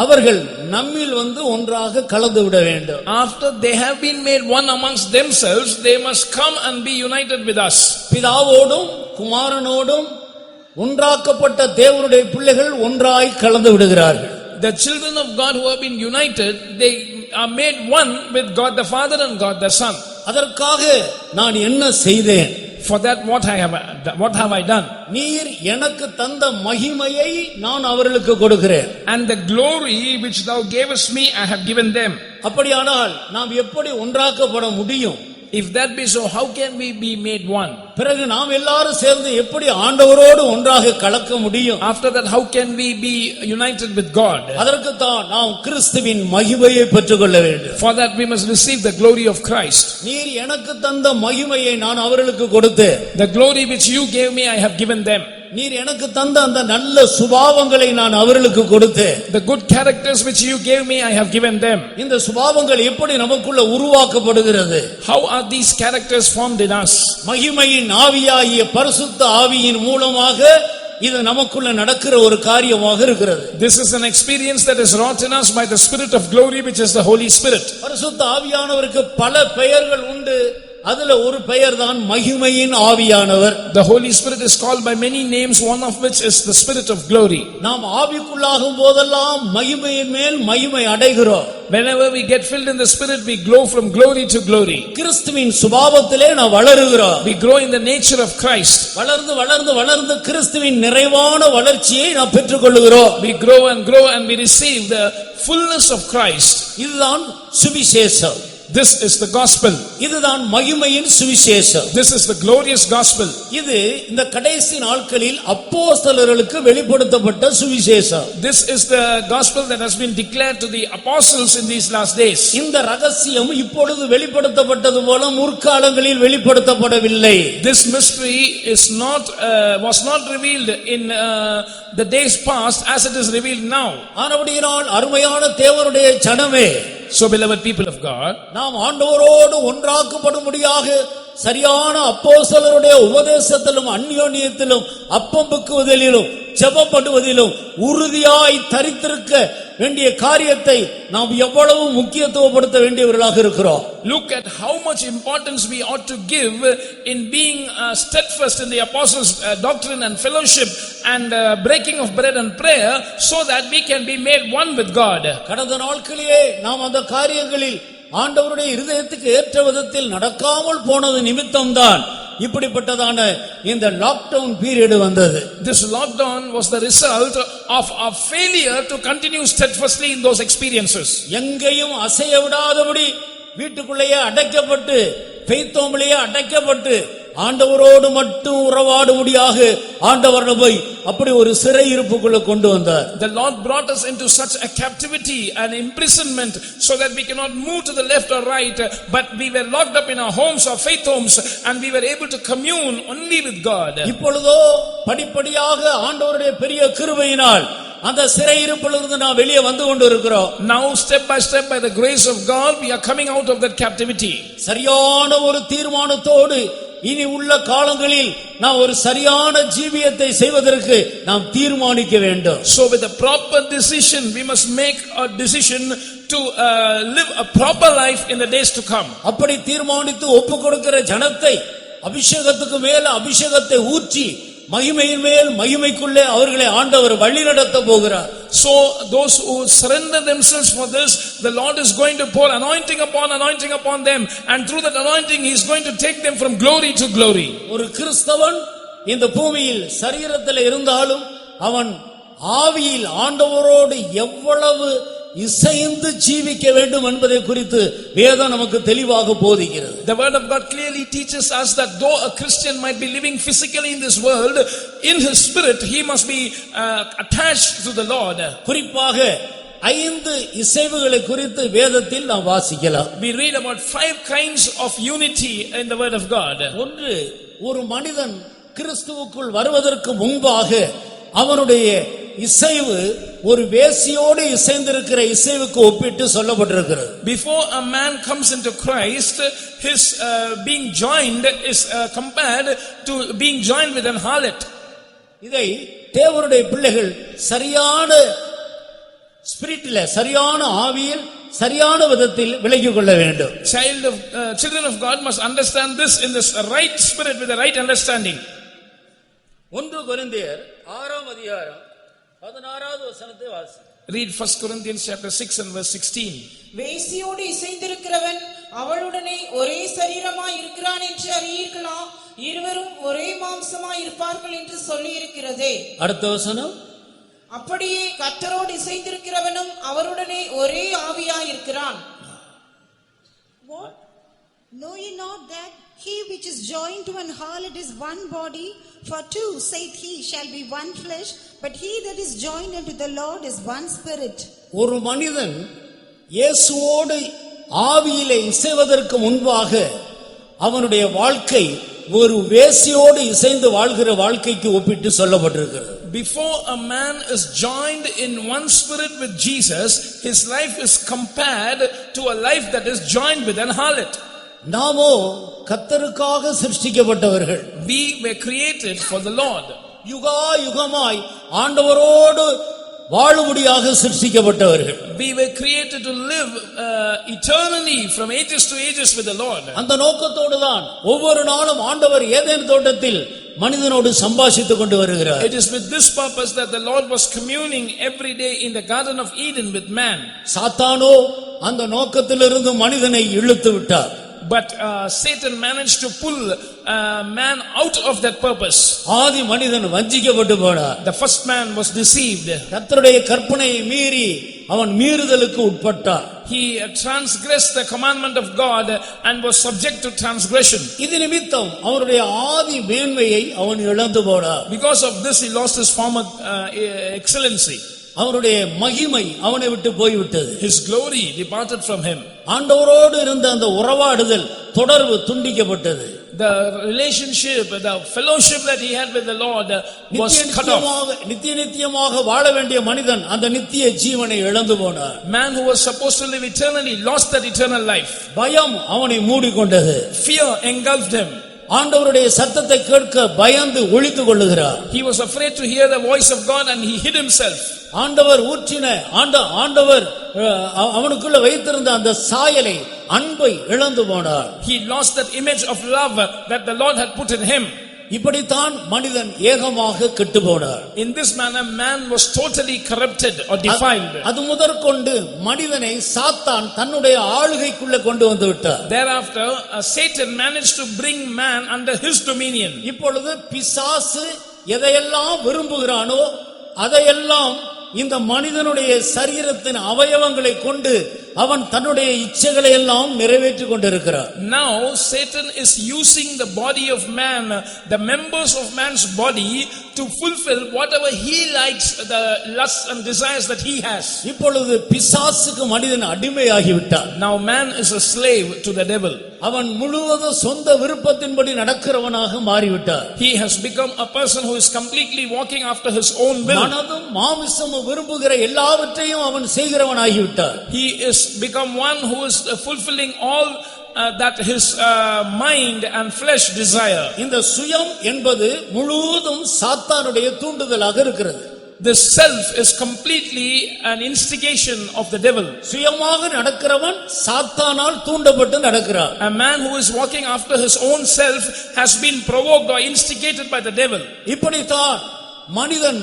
அவர்கள் நம்மில் ஒன்றாக கலந்து விட வேண்டும். After they have been made one amongst themselves, they must come and be united with us. பிதாவோடும் குமாரனோடும் ஒன்றாக்கப்பட்ட தேவனுடைய பிள்ளைகள் ஒன்றாய் கலந்து விடுகிறார்கள். The children of God who have been united, they are made one with God the Father and God the Son. அதற்காக நான் என்ன செய்தேன்? For that what have I done? நீர் எனக்கு தந்த மகிமையை நான் அவர்களுக்கு கொடுக்கிறேன். And the glory which thou gavest me I have given them. அப்படியானால் நாம் எப்படி ஒன்றாக்கப்பட முடியும்? If that be so, how can we be made one? பிறகு நாம் எல்லாரும் சேர்ந்து எப்படி ஆண்டவரோடு ஒன்றாக கலக்க முடியும்? After that, how can we be united with God? அதற்கு தான் நாம் கிறிஸ்துவின் மகிமையை பெற்றுக்கொள்ள வேண்டும். For that we must receive the glory of Christ. நீர் எனக்கு தந்த மகிமையை நான் அவர்களுக்கு கொடுத்தேன். The glory which you gave me I have given them. நீர் எனக்கு தந்த அந்த நல்ல சுபாவங்களை நான் அவர்களுக்கு கொடுத்தேன். The good characters which you gave me, I have given them. இந்த சுபாவங்கள் எப்படி நமக்குள்ள உருவாக்கப்படுகிறது? How are these characters formed in us? மகிமையின் ஆவியாகிய பரிசுத்த ஆவியின் மூலமாக இது நமக்குள்ள நடக்கிற ஒரு காரியமாக இருக்கிறது. This is an experience that is wrought in us by the Spirit of glory, which is the Holy Spirit. பரிசுத்த ஆவியானவருக்கு பல பெயர்கள் உண்டு. அதுல ஒரு பெயர் தான் மகிமையின் ஆவியானவர். The Holy Spirit is called by many names, one of which is the Spirit of glory. நாம் ஆவிக்குள்ளாகும் போதெல்லாம் மகிமையின் மேல் மகிமை அடைகிறோம். Whenever we get filled in the Spirit, we grow from glory to glory. கிறிஸ்துவின் சுபாவத்திலே நாம் வளருகிறோம். We grow in the nature of Christ. வளர்ந்து வளர்ந்து வளர்ந்து கிறிஸ்துவின் நிறைவான வளர்ச்சியை நாம் பெற்றுக்கொள்கிறோம். We grow and we receive the fullness of Christ. இதுதான் சுவிசேஷம். This is the gospel. இதுதான் மகிமையின் சுவிசேஷம். This is the glorious gospel. இது இந்த கடைசி நாட்களில் அப்போஸ்தலர்களுக்கு வெளிப்படுத்தப்பட்ட சுவிசேஷம். This is the gospel that has been declared to the apostles in these last days. இந்த ரகசியம் இப்பொழுது வெளிப்படுத்தப்பட்டது போல முற்காலங்களில் வெளிப்படுத்தப்படவில்லை. This mystery was not revealed in the days past as it is revealed now. ஆனபடியினால் அருமையான தேவனுடைய ஜனமே, So beloved people of God, நாம் ஆண்டவரோடு ஒன்றாக்கப்படும்படியாக சரியான அப்போஸ்தலருடைய உபதேசத்திலும் அந்யோன்யத்திலும் அப்பம் பிக்குவதிலும் ஜெபம் பண்ணுவதிலும் உறுதியாய் தரித்திருக்க வேண்டிய காரியத்தை நாம் எவ்வளவு முக்கியத்துவப்படுத்த வேண்டியவர்களாக இருக்கிறோம். look at how much importance we ought to give in being steadfast in the apostles' doctrine and fellowship and breaking of bread and prayer, so that we can be made one with God. கடந்த நாட்களிலே நாம் அந்த காரியங்களில் ஆண்டவருடைய இருதயத்துக்கு ஏற்ற விதத்தில் நடக்காமல் போனது நிமித்தம்தான் இப்படிப்பட்டதான இந்த லாக்டவுன் பீரியட் வந்தது. This lockdown was the result of our failure to continue steadfastly in those experiences. எங்கேயும் அசைய விடாதபடி வீட்டுக்குள்ளேயே அடைக்கப்பட்டு பெய்தோமிலேயே அடைக்கப்பட்டு ஆண்டவரோடு மட்டும் உறவாடும்படியாக ஆண்டவர் நம்மை அப்படி ஒரு சிறை இருப்புக்குள்ள கொண்டு வந்தார். The Lord brought us into such a captivity and imprisonment so that we cannot move to the left or right, but we were locked up in our homes or faith homes, and we were able to commune only with God. இப்பொழுதோ படிப்படியாக ஆண்டவருடைய பெரிய கிருபையினால் அந்த சிறையிருப்பிலிருந்து நாம் வெளியே வந்து கொண்டிருக்கிறோம். Now step by step, by the grace of God, we are coming out of that captivity. சரியான ஒரு தீர்மானத்தோடு இனி உள்ள காலங்களில் நாம் ஒரு சரியான ஜீவியத்தை செய்வதற்கு நாம் தீர்மானிக்க வேண்டும். So with a proper decision, we must make a decision to live a proper life in the days to come. அப்படி தீர்மானித்து ஒப்புக் கொடுக்கிற ஜனத்தை அபிஷேகத்துக்கு மேல அபிஷேகத்தை ஊற்றி மகிமையின் மேல் மகிமைக்குள்ளே அவர்களை ஆண்டவர் வழிநடத்த போகிறார். So those who surrender themselves for this, the Lord is going to pour anointing upon them, and through that anointing he is going to take them from glory to glory. ஒரு கிறிஸ்தவன் இந்த பூமியில் சரீரத்தில் இருந்தாலும் அவன் ஆவியில் ஆண்டவரோடு எவ்வளவு இசைந்து ஜீவிக்க வேண்டும் என்பதை குறித்து வேதம் நமக்கு தெளிவாக போதிக்கிறது. The word of God clearly teaches us that though a Christian might be living physically in this world, in his spirit he must be attached to the Lord. குறிப்பாக 5 இசைவுகளை குறித்து வேதத்தில் நாம் வாசிக்கலாம். We read about 5 kinds of unity in the word of God. ஒன்று, ஒரு மனிதன் கிறிஸ்துவுக்குள் வருவதற்கு முன்பாக அவனுடைய இசைவு ஒரு வேசியோடு இசைந்திருக்கிற இசைவுக்கு ஒப்பிட்டு சொல்லப்பட்டிருக்கிறது. Before a man comes into Christ, his being joined is compared to being joined with an harlot. இதை தேவனுடைய பிள்ளைகள் சரியான ஸ்பிரிட்டில், சரியான ஆவியில், சரியான விதத்தில் விளங்கிக் கொள்ள வேண்டும். Children of God must understand this in this right spirit, with the right understanding. 1 கொரிந்தியர் 6ஆம் அதிகாரம் 16வது வசனத்தை வாசி. Read 1 Corinthians chapter 6 and verse 16. வேசியோடு இசைந்திருக்கிறவன் அவளுடனே ஒரே சரீரமாய் இருக்கிறான் என்று அறியீர்களா? இருவரும் ஒரே மாம்சமாய் இருப்பார்கள் என்று சொல்லி இருக்கிறதே. அடுத்த வசனம், அப்படியே கர்த்தரோடு இசைந்திருக்கிறவனும் அவருடனே ஒரே ஆவியாய் இருக்கிறான். What? Know ye not that he which is joined to an harlot is one body? For two, saith he, shall be one flesh. But he that is joined unto the Lord is one spirit. ஒரு மனிதன் இயேசுவோடு ஆவியிலே இசைவதற்கு முன்பாக அவனுடைய வாழ்க்கை ஒரு வேசியோடு இசைந்து வாழ்கிற வாழ்க்கைக்கு ஒப்பிட்டு சொல்லப்பட்டிருக்கிறது. Before a man is joined in one spirit with Jesus, his life is compared to a life that is joined with an harlot. நாமோ கர்த்தருக்காக சிருஷ்டிக்கப்பட்டவர்கள். We were created for the Lord. யுகா யுகமாய் ஆண்டவரோடு வாழும்படியாக சிருஷ்டிக்கப்பட்டவர்கள். We were created to live eternally from ages to ages with the Lord. அந்த நோக்கத்தோடு தான் ஒவ்வொரு நாளும் ஆண்டவர் Eden தோட்டத்தில் மனிதனோடு சம்பாஷித்துக் கொண்டு வருகிறார். It is with this purpose that the Lord was communing every day in the Garden of Eden with man. சாத்தானோ அந்த நோக்கத்திலிருந்து மனிதனை இழுத்து விட்டார். But Satan managed to pull man out of that purpose. ஆதி மனிதன் வஞ்சிக்கப்பட்டு போனார். The first man was deceived. கர்த்தருடைய கற்பனையை மீறி அவன் மீறுதலுக்கு உட்பட்டான். He transgressed the commandment of God and was subject to transgression. இது நிமித்தம் அவருடைய ஆதி மேன்மையை அவன் இழந்து போனார். Because of this he lost his former excellency. அவருடைய மகிமை அவனை விட்டு போய்விட்டது. His glory departed from him. ஆண்டவரோடு இருந்த அந்த உறவாடுதல் தொடர்பு துண்டிக்கப்பட்டது. The relationship, the fellowship that he had with the Lord was cut off. நித்தியமாக வாழ வேண்டிய மனிதன் அந்த நித்திய ஜீவனை இழந்து போனார். Man who was supposed to live eternally lost that eternal life. பயம் அவனை மூடிக்கொண்டது. Fear engulfed him. ஆண்டவருடைய சத்தத்தை கேட்க பயந்து ஒளித்துக் கொள்ளுகிறார். He was afraid to hear the voice of God and he hid himself. ஆண்டவர் ஊற்றின ஆண்டவர் அவனுக்குள்ள வைத்திருந்த அந்த சாயலை அன்பை இழந்து போனார். He lost that image of love that the Lord had put in him. இப்படித்தான் மனிதன் ஏகமாக கெட்டு போனார். In this manner man was totally corrupted or defiled. அது முதற்கொண்டு மனிதனை சாத்தான் தன்னுடைய ஆளுகைக்குள்ள கொண்டு வந்து விட்டார். Thereafter Satan managed to bring man under his dominion. இப்பொழுது பிசாசு எதையெல்லாம் விரும்புகிறானோ அதையெல்லாம் இந்த மனிதனுடைய சரீரத்தின் அவயவங்களை கொண்டு அவன் தன்னுடைய இச்சைகளை எல்லாம் நிறைவேற்றிக் கொண்டிருக்கிறார். Now Satan is using the body of man, the members of man's body, to fulfill whatever he likes, the lusts and desires that he has. இப்பொழுது பிசாசுக்கு மனிதன் அடிமையாகி விட்டான். Now man is a slave to the devil. அவன் முழுவதும் சொந்த விருப்பத்தின்படி நடக்கிறவனாக மாறிவிட்டார். He has become a person who is completely walking after his own will. மனதும் மாமிசமும் விரும்புகிற எல்லாவற்றையும் அவன் செய்கிறவனாகி விட்டார். He is become one who is fulfilling all that his mind and flesh desire. இந்த சுயம் என்பது முழுவதும் சாத்தானுடைய தூண்டுதலாக இருக்கிறது. This self is completely an instigation of the devil. சுயமாக நடக்கிறவன் சாத்தானால் தூண்டப்பட்டு நடக்கிறான். A man who is walking after his own self has been provoked or instigated by the devil. இப்படித்தான் மனிதன்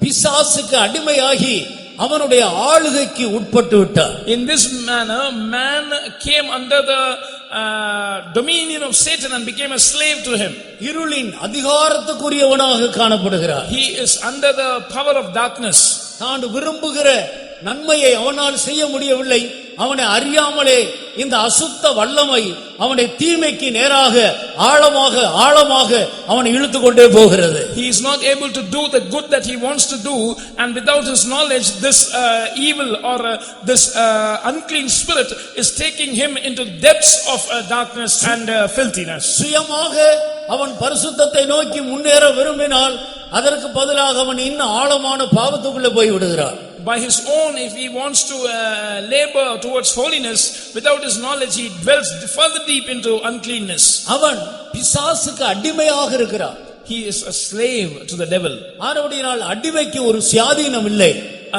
பிசாசுக்கு அடிமையாகி அவனுடைய ஆளுகைக்கு உட்பட்டு விட்டார். In this manner man came under the dominion of Satan and became a slave to him. இருளின் அதிகாரத்துக்குரியவனாக காணப்படுகிறார். He is under the power of darkness. தான் விரும்புகிற நன்மையை அவனால் செய்ய முடியவில்லை. அவனை அறியாமலே இந்த அசுத்த வல்லமை அவனை தீமைக்கு நேராக ஆழமாக அவனை இழுத்து கொண்டே போகிறது. He is not able to do the good that he wants to do, and without his knowledge this evil or this unclean spirit is taking him into depths of darkness and filthiness. சுயமாக அவன் பரிசுத்தத்தை நோக்கி முன்னேற விரும்பினால் அதற்கு பதிலாக அவன் இன்னும் ஆழமான பாவத்துக்குள்ளே போய் விடுகிறான். By his own, if he wants to labor towards holiness, without his knowledge he dwells further deep into uncleanness. அவன் பிசாசுக்கு அடிமையாக இருக்கிறான். He is a slave to the devil. ஆனபடியால் அடிமைக்கு ஒரு சுயாதீனம் இல்லை.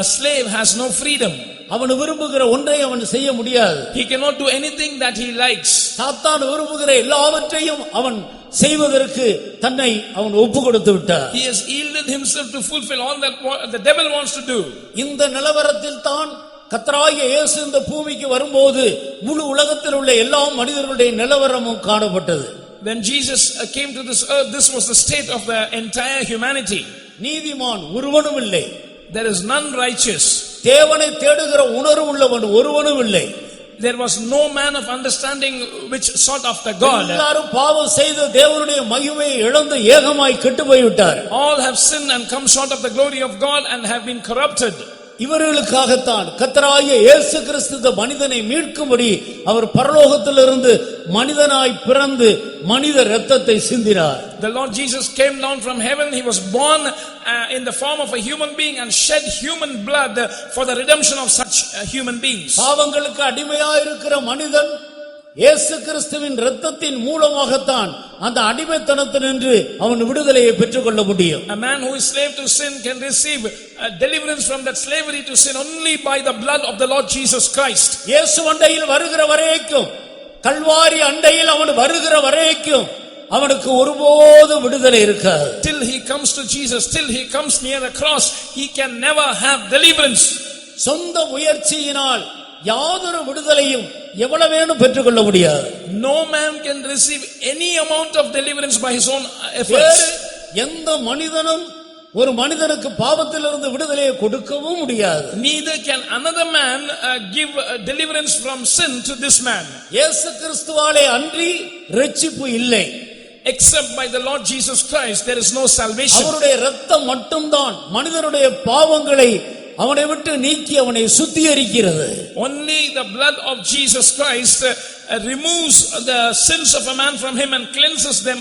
A slave has no freedom. அவன் விரும்புகிற ஒன்றை அவன் செய்ய முடியாது. He cannot do anything that he likes. சாத்தான் விரும்புகிற எல்லாவற்றையும் அவன் செய்வதற்கு தன்னை அவன் ஒப்பு கொடுத்து விட்டார். He has yielded himself to fulfill all that the devil wants to do. இந்த நிலவரத்தில் தான் கர்த்தராகிய இயேசு இந்த பூமிக்கு வரும்போது முழு உலகத்தில் உள்ள எல்லா மனிதர்களுடைய நிலவரமும் காணப்பட்டது. When Jesus came to this earth, this was the state of the entire humanity. நீதிமான் ஒருவனும் இல்லை. There is none righteous. தேவனை தேடுகிற உணர்வு உள்ளவன் ஒருவனும் இல்லை. There was no man of understanding which sought after God. எல்லாரும் பாவம் செய்து தேவனுடைய மகிமையை இழந்து ஏகமாய் கெட்டு போய்விட்டார். All have sinned and come short of the glory of God and have been corrupted. இவர்களுக்காகத்தான் கர்த்தராகிய இயேசு கிறிஸ்து இந்த மனிதனை மீட்கும்படி அவர் பரலோகத்திலிருந்து மனிதனாய் பிறந்து மனித இரத்தத்தை சிந்தினார். The Lord Jesus came down from heaven. He was born in the form of a human being and shed human blood for the redemption of such human beings. பாவங்களுக்கு அடிமையாய் இருக்கிற மனிதன் இயேசு கிறிஸ்துவின் இரத்தத்தின் மூலமாகத்தான் அந்த அடிமைத்தனத்தினின்று அவன் விடுதலையை பெற்றுக்கொள்ள முடியும். A man who is slave to sin can receive deliverance from that slavery to sin only by the blood of the Lord Jesus Christ. இயேசு அண்டையில் வருகிற வரைக்கும், கல்வாரி அண்டையில் அவன் வருகிற வரைக்கும் அவனுக்கு ஒருபோது விடுதலை இருக்காது. Till he comes to Jesus, till he comes near the cross, he can never have deliverance. சொந்த முயற்சியினால் யாதொரு விடுதலையும் எவ்வளவேனும் பெற்றுக்கொள்ள முடியாது. No man can receive any amount of deliverance by his own efforts. எந்த மனிதனும் ஒரு மனிதனுக்கு பாவத்திலிருந்து விடுதலையை கொடுக்கவும் முடியாது. Neither can another man give deliverance from sin to this man. இயேசு கிறிஸ்துவாலே அன்றி இரட்சிப்பு இல்லை. Except by the Lord Jesus Christ there is no salvation. அவருடைய இரத்தம் மட்டும்தான் மனிதனுடைய பாவங்களை அவனை விட்டு நீக்கி அவனை சுத்திகரிக்கிறது. Only the blood of Jesus Christ removes the sins of a man from him and cleanses them.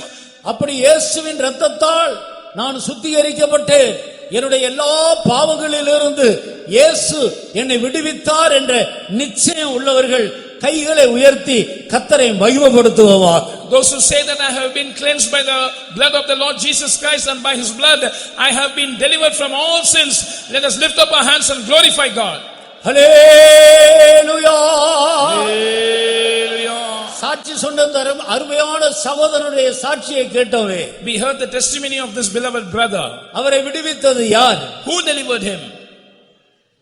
அப்படி இயேசுவின் இரத்தத்தால் நான் சுத்திகரிக்கப்பட்டேன், என்னுடைய எல்லா பாவங்களிலிருந்து இயேசு என்னை விடுவித்தார் என்ற நிச்சயம் உள்ளவர்கள் கைகளை உயர்த்தி கர்த்தரை மகிமைப்படுத்துவார். Those who say that I have been cleansed by the blood of the Lord Jesus Christ and by his blood I have been delivered from all sins, let us lift up our hands and glorify God. Hallelujah. Hallelujah. சாட்சி சொன்ன அருமையான சகோதரனுடைய சாட்சியை கேட்டோமே. We heard the testimony of this beloved brother. அவரை விடுவித்தது யார்? Who delivered him?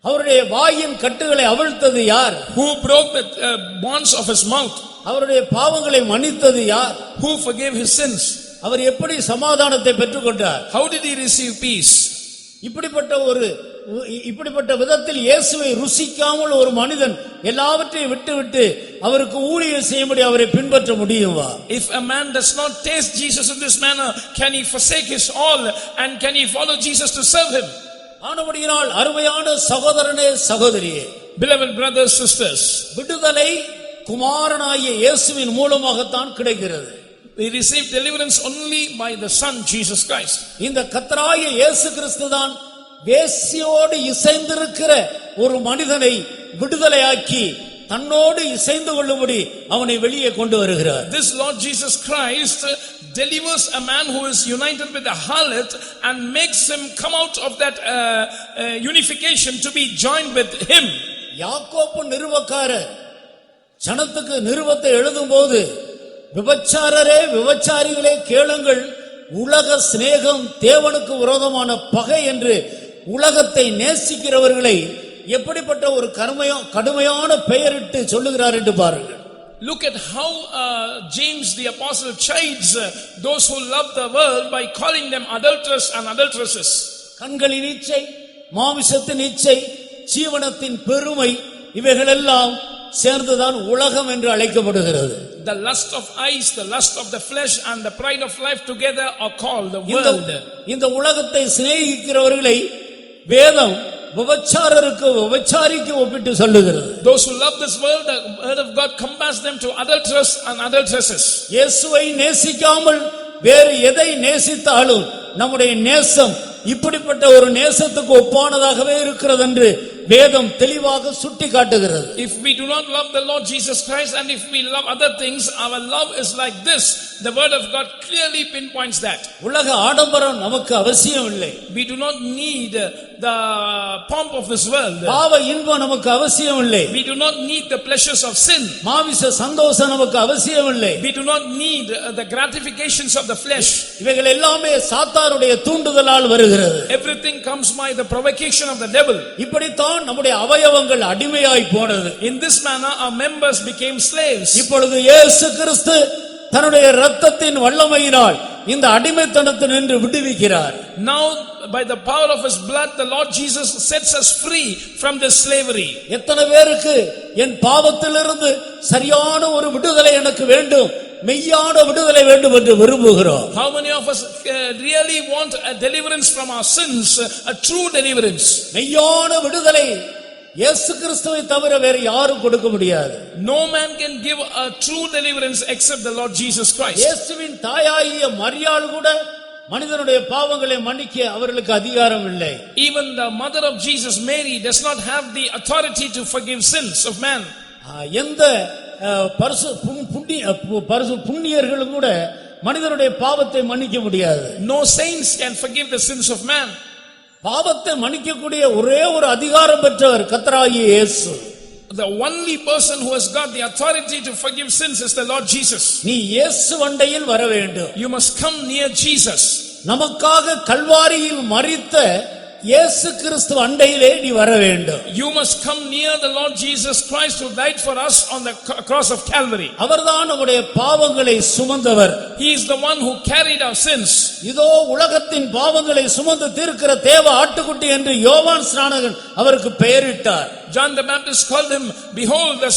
அவருடைய வாயின் கட்டுகளை அவிழ்த்தது யார்? Who broke the bonds of his mouth? அவருடைய பாவங்களை மன்னித்தது யார்? Who forgave his sins? அவர் எப்படி சமாதானத்தை பெற்றுக்கொண்டார்? How did he receive peace? இப்படிப்பட்ட விதத்தில் இயேசுவை ருசிக்காமல் ஒரு மனிதன் எல்லாவற்றையும் விட்டுவிட்டு அவருக்கு ஊழியம் செய்யும்படி அவரை பின்பற்ற முடியுமா? If a man does not taste Jesus in this manner, can he forsake his all and can he follow Jesus to serve him? ஆனபடியினால் அருமையான சகோதரனே சகோதரியே, Beloved brothers, sisters, விடுதலை குமாரனாகிய இயேசுவின் மூலமாகத்தான் கிடைக்கிறது. we receive deliverance only by the Son Jesus Christ. இந்த கர்த்தராகிய இயேசு கிறிஸ்துதான் வேசியோடு இசைந்திருக்கிற ஒரு மனிதனை விடுதலையாக்கி தன்னோடு இசைந்து கொள்ளும்படி அவனை வெளியே கொண்டு வருகிறார். This Lord Jesus Christ delivers a man who is united with a harlot and makes him come out of that unification to be joined with him. யாக்கோப்பு நிருபக்காரர் ஜனத்துக்கு நிருபத்தை எழுதும்போது, விபச்சாரரே விபச்சாரிகளே கேளுங்கள், உலக சிநேகம் தேவனுக்கு விரோதமான பகை என்று உலகத்தை நேசிக்கிறவர்களை எப்படிப்பட்ட ஒரு கடுமையான பெயரிட்டு சொல்லுகிறார் என்று பாருங்கள். Look at how James the apostle chides those who love the world by calling them adulterers and adulteresses. கண்களின் இச்சை, மாமிசத்தின் இச்சை, ஜீவனத்தின் பெருமை, இவைகளெல்லாம் சேர்ந்துதான் உலகம் என்று அழைக்கப்படுகிறது. The lust of eyes, the lust of the flesh and the pride of life together are called the world. இந்த உலகத்தை சிநேகிக்கிறவர்களை வேதம் விபச்சாரருக்கு விபச்சாரிக்கு ஒப்பிட்டு சொல்லுகிறது. Those who love this world, the word of God compares them to adulterers and adulteresses. இயேசுவை நேசிக்காமல் வேறு எதை நேசித்தாலும் நம்முடைய நேசம் இப்படிப்பட்ட ஒரு நேசத்துக்கு ஒப்பானதாகவே இருக்கிறது என்று வேதம் தெளிவாக சுட்டி காட்டுகிறது. If we do not love the Lord Jesus Christ and if we love other things, our love is like this. The word of God clearly pinpoints that. உலக ஆடம்பரம் நமக்கு அவசியம் இல்லை. We do not need the pomp of this world. பாவ இன்பம் நமக்கு அவசியம் இல்லை. We do not need the pleasures of sin. மாமிச சந்தோஷம் நமக்கு அவசியம் இல்லை. We do not need the gratifications of the flesh. இவைகள் எல்லாமே சாத்தானுடைய தூண்டுதலால் வருகிறது. Everything comes by the provocation of the devil. இப்படித்தான் நம்முடைய அவயவங்கள் அடிமையாய் போனது. In this manner our members became slaves. இப்பொழுது இயேசு கிறிஸ்து தன்னுடைய இரத்தத்தின் வல்லமையினால் இந்த அடிமைத்தனத்தினின்று விடுவிக்கிறார். Now by the power of his blood the Lord Jesus sets us free from this slavery. எத்தனை பேருக்கு என் பாவத்திலிருந்து சரியான ஒரு விடுதலை எனக்கு வேண்டும், மெய்யான விடுதலை வேண்டும் என்று விரும்புகிறோம்? How many of us really want a deliverance from our sins, a true deliverance? மெய்யான விடுதலை இயேசு கிறிஸ்துவை தவிர வேறு யாரும் கொடுக்க முடியாது. No man can give a true deliverance except the Lord Jesus Christ. இயேசுவின் தாயாகிய மரியாள் கூட மனிதனுடைய பாவங்களை மன்னிக்க அவர்களுக்கு அதிகாரம் இல்லை. Even the mother of Jesus, Mary, does not have the authority to forgive sins of man. எந்த புண்ணியர்களும் கூட மனிதனுடைய பாவத்தை மன்னிக்க முடியாது. No saints can forgive the sins of man. பாவத்தை மன்னிக்கக்கூடிய ஒரே ஒரு அதிகாரம் பெற்றவர் கர்த்தராகிய இயேசு. The only person who has got the authority to forgive sins is the Lord Jesus. நீ இயேசு வண்டையில் வர வேண்டும். You must come near Jesus. நமக்காக கல்வாரியில் மரித்த இயேசு கிறிஸ்து அண்டையிலே நீ வர வேண்டும். You must come near the Lord Jesus Christ who died for us on the cross of Calvary. அவர்தான் நம்முடைய பாவங்களை சுமந்தவர். He is the one who carried our sins. இதோ உலகத்தின் பாவங்களை சுமந்து தீர்க்கிற தேவ ஆட்டுக்குட்டி என்று யோவான் ஸ்நானகன் அவருக்கு பெயரிட்டார். John the Baptist called him, behold the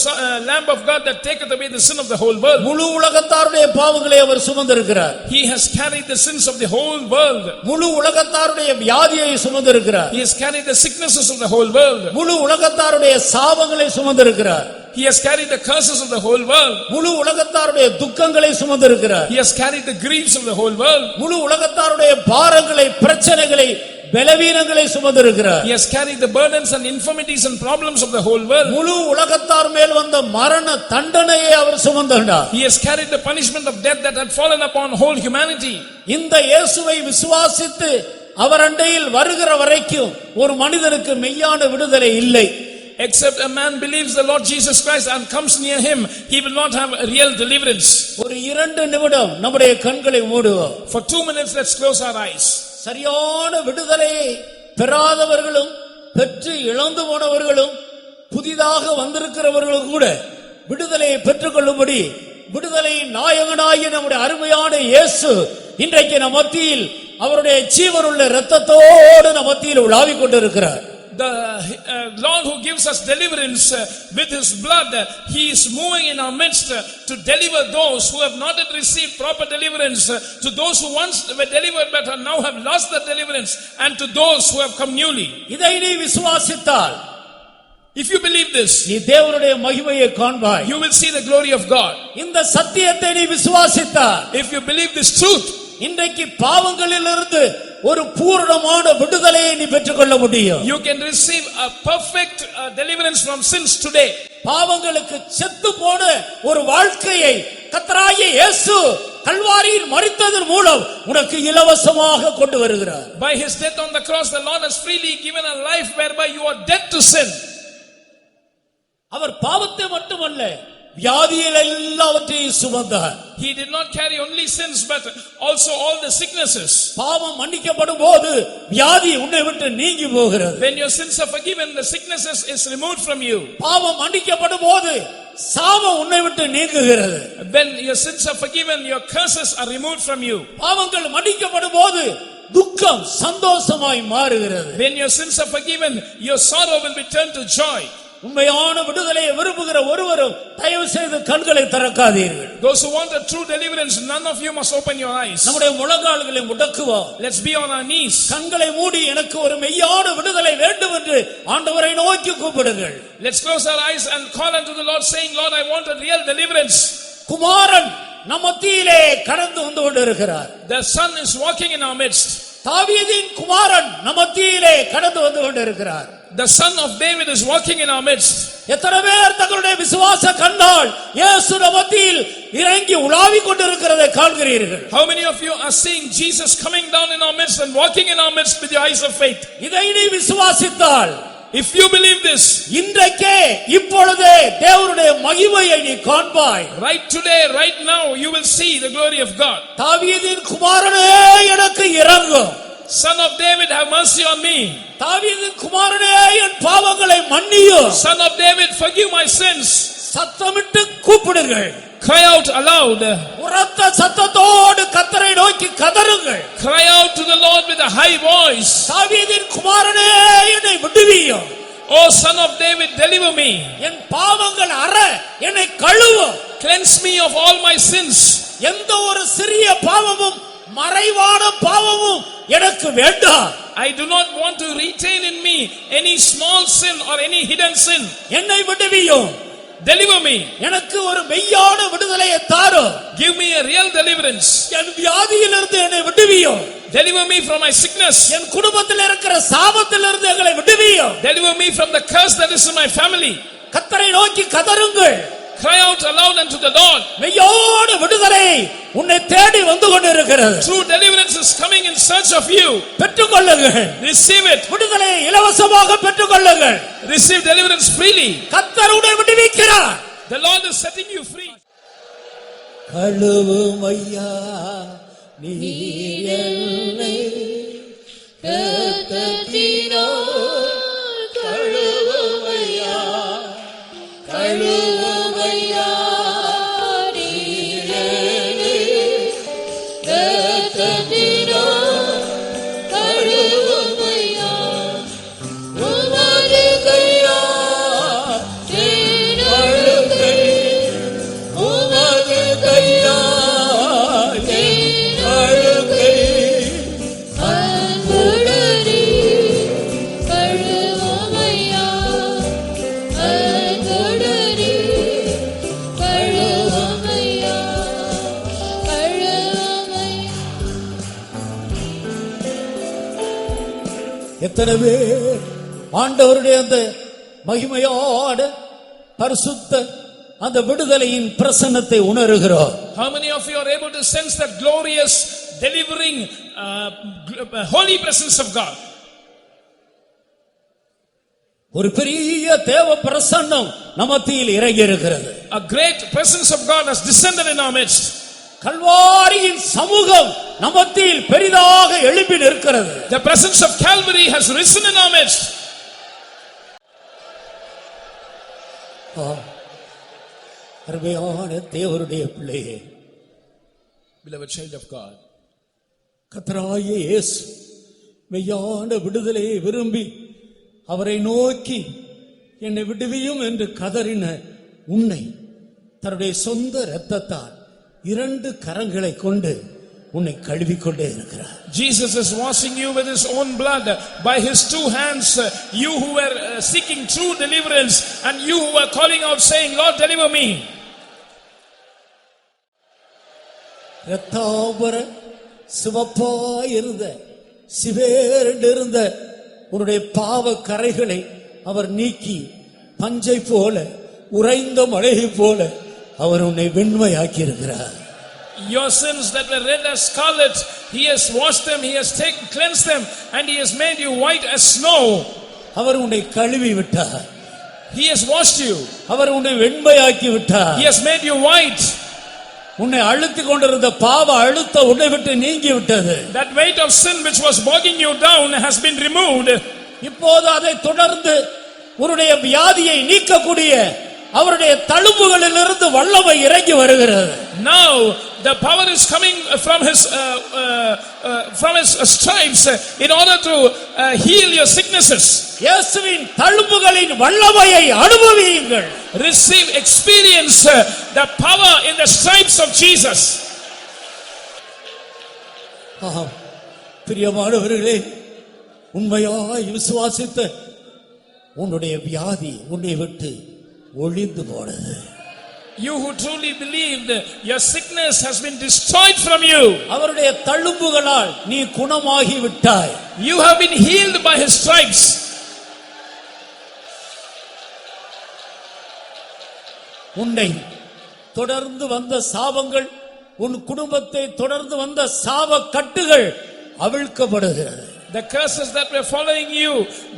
Lamb of God that taketh away the sin of the whole world. முழு உலகத்தாருடைய பாவங்களை அவர் சுமந்திருக்கிறார். He has carried the sins of the whole world. முழு உலகத்தாருடைய வியாதியை சுமந்திருக்கிறார். He has carried the sicknesses of the whole world. முழு உலகத்தாருடைய சாபங்களை சுமந்திருக்கிறார். He has carried the curses of the whole world. முழு உலகத்தாருடைய துக்கங்களை சுமந்திருக்கிறார். He has carried the griefs of the whole world. முழு உலகத்தாருடைய பாரங்களை பிரச்சனைகளை பலவீனங்களை சுமந்திருக்கிறார். He has carried the burdens and infirmities and problems of the whole world. முழு உலகத்தார் மேல் வந்த மரண தண்டனையை அவர் சுமந்தார். He has carried the punishment of death that had fallen upon whole humanity. இந்த இயேசுவை விசுவாசித்து அவர் அண்டையில் வருகிற வரைக்கும் ஒரு மனிதனுக்கு மெய்யான விடுதலை இல்லை. Except a man believes the Lord Jesus Christ and comes near him, he will not have a real deliverance. ஒரு 2 நிமிடம் நம்முடைய கண்களை மூடுவோம். For 2 minutes, let's close our eyes. சரியான விடுதலையை பெறாதவர்களும் பெற்று இழந்து போனவர்களும் புதிதாக வந்திருக்கிறவர்களும் கூட விடுதலையை பெற்றுக்கொள்ளும்படி விடுதலையின் நாயகனாகிய நம்முடைய அருமையான இயேசு இன்றைக்கு நம் மத்தியில் அவருடைய ஜீவனுள்ள இரத்தத்தோடு நம் மத்தியில் உலாவிக் கொண்டிருக்கிறார். The Lord who gives us deliverance with his blood, he is moving in our midst to deliver those who have not yet received proper deliverance, to those who once were delivered but now have lost their deliverance, and to those who have come newly. இதை நீ விசுவாசித்தால், if you believe this, நீ தேவனுடைய மகிமையை காண்பாய். you will see the glory of God. இந்த சத்தியத்தை நீ விசுவாசித்தால், if you believe this truth, இன்றைக்கு பாவங்களிலிருந்து ஒரு பூரணமான விடுதலையை நீ பெற்றுக்கொள்ள முடியும். you can receive a perfect deliverance from sins today. பாவங்களுக்கு செத்து போன ஒரு வாழ்க்கையை கர்த்தராகிய இயேசு கல்வாரியில் மரித்ததன் மூலம் உனக்கு இலவசமாக கொண்டு வருகிறார். By his death on the cross, the Lord has freely given a life whereby you are dead to sin. அவர் பாவத்தை மட்டுமல்ல வியாதிகள் எல்லாவற்றையும் சுமந்தார். He did not carry only sins but also all the sicknesses. பாவம் மன்னிக்கப்படும் போது வியாதி உன்னை விட்டு நீங்கி போகிறது. When your sins are forgiven, the sicknesses is removed from you. பாவம் மன்னிக்கப்படும் போது சாபம் உன்னை விட்டு நீங்குகிறது. When your sins are forgiven, your curses are removed from you. பாவங்கள் மன்னிக்கப்படும் போது துக்கம் சந்தோஷமாய் மாறுகிறது. When your sins are forgiven, your sorrow will be turned to joy. உண்மையான விடுதலையை விரும்புகிற ஒருவரும் தயவு செய்து கண்களை திறக்காதீர்கள். Those who want a true deliverance, none of you must open your eyes. நம்முடைய முழங்கால்களை முடக்குவோம். Let's be on our knees. கண்களை மூடி எனக்கு ஒரு மெய்யான விடுதலை வேண்டும் என்று ஆண்டவரை நோக்கி கூப்பிடுங்கள். Let's close our eyes and call unto the Lord saying, Lord, I want a real deliverance. குமாரன் நம் மத்தியிலே கடந்து வந்து கொண்டிருக்கிறார். The Son is walking in our midst. தாவீதின் குமாரன் நம் மத்தியிலே கடந்து வந்து கொண்டிருக்கிறார். The Son of David is walking in our midst. எத்தனை பேர் தங்களுடைய விசுவாச கண்ணால் இயேசு நம் மத்தியில் இறங்கி உலாவிக் கொண்டிருக்கிறதை காண்கிறீர்கள்? How many of you are seeing Jesus coming down in our midst and walking in our midst with your eyes of faith? இதை நீ விசுவாசித்தால், if you believe this, இன்றைக்கே இப்பொழுதே தேவனுடைய மகிமையை நீ காண்பாய். right today, right now, you will see the glory of God. தாவீதின் குமாரனே எனக்கு இரங்கும். Son of David, have mercy on me. தாவீதின் குமாரனே என் பாவங்களை மன்னியும். Son of David, forgive my sins. சத்தமிட்டு கூப்பிடுங்கள். Cry out aloud. உரத்த சத்தத்தோடு கர்த்தரை நோக்கி கதறுங்கள். Cry out to the Lord with a high voice. தாவீதின் குமாரனே என்னை விடுவியும். Oh, Son of David, deliver me. என் பாவங்கள் அற என்னை கழுவும். Cleanse me of all my sins. எந்த ஒரு சிறிய பாவமும் மறைவான பாவமும் எனக்கு வேண்டாம். I do not want to retain in me any small sin or any hidden sin. என்னை விடுவியும். Deliver me. எனக்கு ஒரு மெய்யான விடுதலையை தாரும். Give me a real deliverance. என் வியாதியிலிருந்து என்னை விடுவியும். Deliver me from my sickness. என் குடும்பத்தில் இருக்கிற சாபத்திலிருந்து எங்களை விடுவியும். Deliver me from the curse that is in my family. கர்த்தரை நோக்கி கதறுங்கள். Cry out aloud unto the Lord. மெய்யான விடுதலை உன்னை தேடி வந்து கொண்டிருக்கிறது. True deliverance is coming in search of you. பெற்றுக்கொள்ளுங்கள். Receive it. விடுதலை இலவசமாக பெற்றுக்கொள்ளுங்கள். Receive deliverance freely. கர்த்தர் உன்னை விடுவிக்கிறார். The Lord is setting you free. கழுவும் ஐயா நீர் என்னை இரத்தத்தினால் கழுவும் ஐயா கழுவும் ஐயா நீர் என்னை இரத்தத்தினால் கழுவும் ஐயா உமது கையால் என் அழுக்கை உமது கையால் என் அழுக்கை அன்புடனே கழுவுமையா அன்புடனே கழுவுமையா கழுவுமையா. எத்தனை பேர் ஆண்டவருடைய அந்த மகிமையோட பரிசுத்த அந்த விடுதலையின் பிரசன்னத்தை உணர்கிறோம். How many of you are able to sense that glorious delivering holy presence of God? ஒரு பெரிய தேவ பிரசன்னம் நமத்தியில் இறங்கி இருக்கிறது. A great presence of God has descended in our midst. கல்வாரியின் சமூகம் நமத்தியில் பெரிதாக எழும்பி நிற்கிறது. The presence of Calvary has risen in our midst. அருமையான தேவருடைய பிள்ளையே, Beloved child of God, கர்த்தராகிய இயேசு மெய்யான விடுதலையை விரும்பி அவரை நோக்கி என்னை விடுவியும் என்று கதறின உன்னை தன்னுடைய சொந்த இரத்தத்தால் 2 கரங்களை கொண்டு உன்னை கழுவிக்கொண்டே இருக்கிறார். Jesus is washing you with his own blood. By his 2 hands, you who were seeking true deliverance and you who were calling out saying, Lord, deliver me. இரத்தாம்பர சிவப்பாயிருந்த சிவேறிருந்த உன்னுடைய பாவ கரைகளை அவர் நீக்கி பஞ்சை போல உறைந்த மழையை போல அவர் உன்னை வெண்மையாக்கி இருக்கிறார். Your sins that were red as scarlet, he has washed them, he has cleansed them, and he has made you white as snow. அவர் உன்னை கழுவி விட்டார். He has washed you. அவர் உன்னை வெண்மையாக்கி விட்டார். He has made you white. உன்னை அழுத்திக் கொண்டிருந்த பாவ அழுத்த உன்னை விட்டு நீங்கி விட்டது. That weight of sin which was bogging you down has been removed. இப்போது அதை தொடர்ந்து உன்னுடைய வியாதியை நீக்கக்கூடிய அவருடைய தழும்புகளிலிருந்து வல்லமை இறங்கி வருகிறது. Now the power is coming from his stripes in order to heal your sicknesses. இயேசுவின் தழும்புகளின் வல்லமையை அனுபவியுங்கள். Receive, experience the power in the stripes of Jesus. பிரியமானவர்களே, உண்மையாய் விசுவாசித்த உன்னுடைய வியாதி உன்னை விட்டு ஒழிந்து போனது. You who truly believed, your sickness has been destroyed from you. அவருடைய தழும்புகளால் நீ குணமாகி விட்டாய். You have been healed by his stripes. உன்னை தொடர்ந்து வந்த சாபங்கள், உன் குடும்பத்தை தொடர்ந்து வந்த சாப கட்டுகள் அவிழ்க்கப்படுகிறது. The curses that were following you,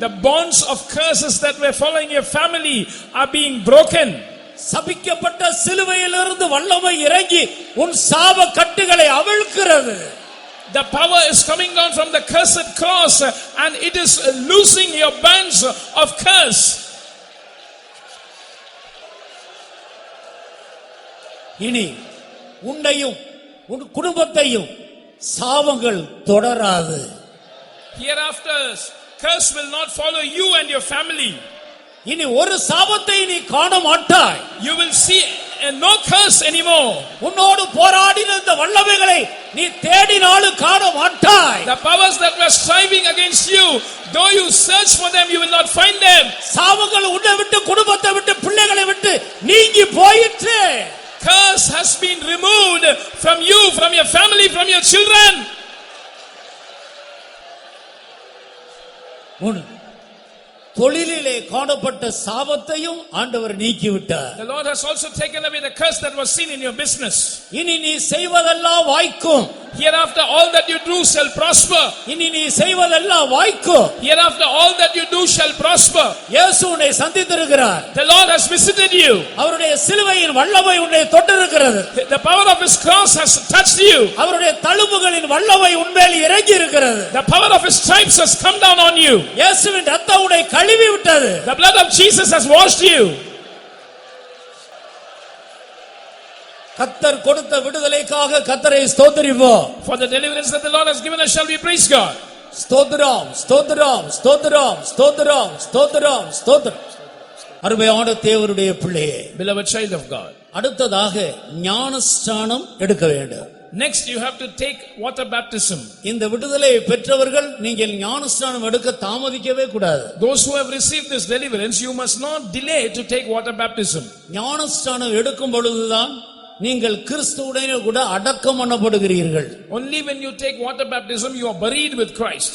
the bonds of curses that were following your family are being broken. சபிக்கப்பட்ட சிலுவையிலிருந்து வல்லமை இறங்கி உன் சாப கட்டுகளை அவிழ்க்கிறது. The power is coming down from the cursed cross and it is loosing your bands of curse. இனி உன்னையும் உன் குடும்பத்தையும் சாபங்கள் தொடராது. Hereafter, curse will not follow you and your family. இனி ஒரு சாபத்தை நீ காண மாட்டாய். You will see no curse anymore. உன்னோடு போராடின இந்த வல்லமைகளை நீ தேடினாலும் காண மாட்டாய். The powers that were striving against you, though you search for them, you will not find them. சாவுகள் உன்னை விட்டு, குடும்பத்தை விட்டு, பிள்ளைகளை விட்டு நீங்கி போயிற்று. Curse has been removed from you, from your family, from your children. தொழிலிலே காணப்பட்ட சாபத்தையும் ஆண்டவர் நீக்கிவிட்டார். The Lord has also taken away the curse that was seen in your business. இனி நீ செய்வதெல்லாம் வாய்க்கும். Hereafter all that you do shall prosper. இனி நீ செய்வதெல்லாம் வாய்க்கும். Hereafter all that you do shall prosper. இயேசு உன்னை சந்தித்திருக்கிறார். The Lord has visited you. அவருடைய சிலுவையின் வல்லமை உன்னை தொட்டிருக்கிறது. The power of his cross has touched you. அவருடைய தழும்புகளின் வல்லமை உன்மேல் இறங்கி இருக்கிறது. The power of his stripes has come down on you. இயேசுவின் இரத்தம் உன்னை கழுவி விட்டது. The blood of Jesus has washed you. கர்த்தர் கொடுத்த விடுதலைக்காக கர்த்தரை ஸ்தோத்திரிப்போம். For the deliverance that the Lord has given us shall we praise God. ஸ்தோத்திரம், ஸ்தோத்திரம், ஸ்தோத்திரம், ஸ்தோத்திரம், ஸ்தோத்திரம், ஸ்தோத்திரம். அருமையான தேவனுடைய பிள்ளையே, Beloved child of God. அடுத்ததாக ஞானஸ்நானம் எடுக்க வேண்டும். Next you have to take water baptism. இந்த விடுதலை பெற்றவர்கள் நீங்கள் ஞானஸ்நானம் எடுக்க தாமதிக்கவே கூடாது. Those who have received this deliverance, you must not delay to take water baptism. ஞானஸ்நானம் எடுக்கும் பொழுதுதான் நீங்கள் கிறிஸ்துவுடனே கூட அடக்கம் பண்ணப்படுகிறீர்கள். Only when you take water baptism, you are buried with Christ.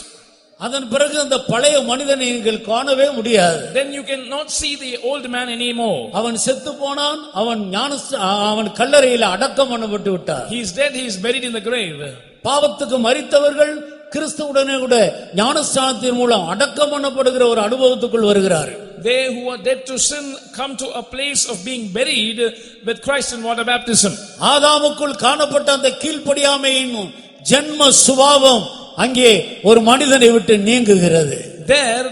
அதன் பிறகு அந்த பழைய மனிதனை நீங்கள் காணவே முடியாது. Then you cannot see the old man anymore. அவன் செத்து போனான், அவன் கல்லறையில் அடக்கம் பண்ணப்பட்டு விட்டார். He is dead, he is buried in the grave. பாவத்துக்கு மரித்தவர்கள் கிறிஸ்துவுடனே கூட ஞானஸ்நானத்தின் மூலம் அடக்கம் பண்ணப்படுகிற ஒரு அனுபவத்துக்குள் வருகிறார்கள். They who are dead to sin come to a place of being buried with Christ in water baptism. ஆதாமுக்குள் காணப்பட்ட அந்த கீழ்ப்படியாமையின் ஜென்ம சுபாவம் அங்கே ஒரு மனிதனை விட்டு நீங்குகிறது. There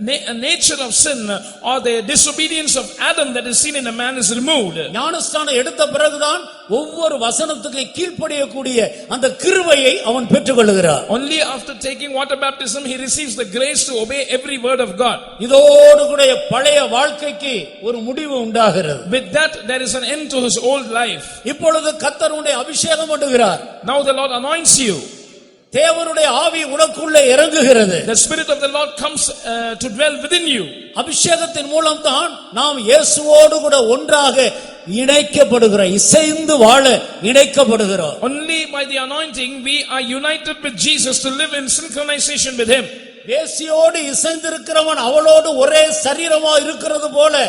the nature of sin or the disobedience of Adam that is seen in a man is removed. ஞானஸ்நானம் எடுத்த பிறகுதான் ஒவ்வொரு வசனத்துக்கு கீழ்ப்படியக்கூடிய அந்த கிருபையை அவன் பெற்றுக்கொள்கிறார். Only after taking water baptism he receives the grace to obey every word of God. இதோடு கூட பழைய வாழ்க்கைக்கு ஒரு முடிவு உண்டாகிறது. With that there is an end to his old life. இப்பொழுது கர்த்தர் உன்னை அபிஷேகம் பண்ணுகிறார். Now the Lord anoints you. தேவனுடைய ஆவி உனக்குள்ளே இறங்குகிறது. The spirit of the Lord comes to dwell within you. அபிஷேகத்தின் மூலம் தான் நாம் இயேசுவோடு கூட ஒன்றாக இணைக்கப்படுகிறோம், இசைந்து வாழ இணைக்கப்படுகிறோம். Only by the anointing we are united with Jesus to live in synchronization with him. வேசியோடு இசைந்திருக்கிறவன் அவளோடு ஒரே சரீரமா இருக்கிறது போல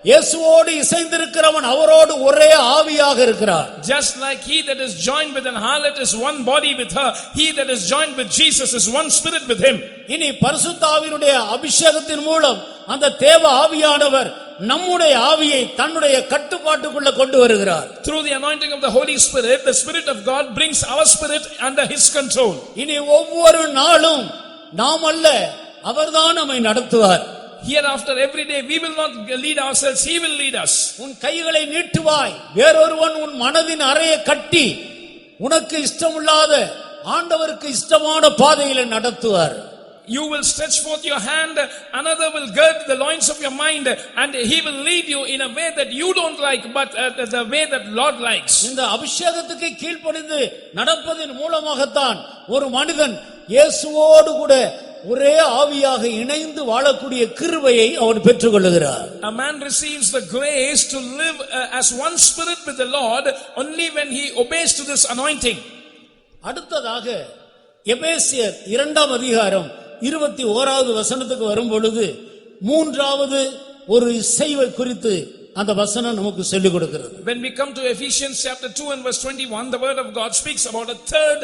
இயேசுவோடு இசைந்திருக்கிறவன் அவரோடு ஒரே ஆவியாக இருக்கிறார். Just like he that is joined with an harlot is one body with her, he that is joined with Jesus is one spirit with him. இனி பரிசுத்த ஆவியினுடைய அபிஷேகத்தின் மூலம் அந்த தேவ ஆவியானவர் நம்முடைய ஆவியை தன்னுடைய கட்டுப்பாட்டுக்குள்ள கொண்டு வருகிறார். Through the anointing of the Holy Spirit, the Spirit of God brings our spirit under his control. இனி ஒவ்வொரு நாளும் நாம் அல்ல, அவர்தான் நம்மை நடத்துவார். Hereafter every day we will not lead ourselves, he will lead us. உன் கைகளை நீட்டுவாய், வேறொருவன் உன் மனதின் அறையை கட்டி உனக்கு இஷ்டமில்லாத ஆண்டவருக்கு இஷ்டமான பாதையில நடத்துவார். You will stretch forth your hand, another will gird the loins of your mind, and he will lead you in a way that you don't like, but the way that Lord likes. இந்த அபிஷேகத்துக்கு கீழ்ப்படிந்து நடப்பதின் மூலமாகத்தான் ஒரு மனிதன் இயேசுவோடு கூட ஒரே ஆவியாக இணைந்து வாழக்கூடிய கிருபையை அவன் பெற்றுக்கொள்கிறார். A man receives the grace to live as one spirit with the Lord only when he obeys to this anointing. அடுத்ததாக எபேசியர் 2ஆம் அதிகாரம் 21வது வசனத்துக்கு வரும் பொழுது மூன்றாவது ஒரு இசைவை குறித்து அந்த வசனம் நமக்கு சொல்லிக் கொடுக்கிறது. When we come to Ephesians chapter 2 and verse 21, the word of God speaks about a third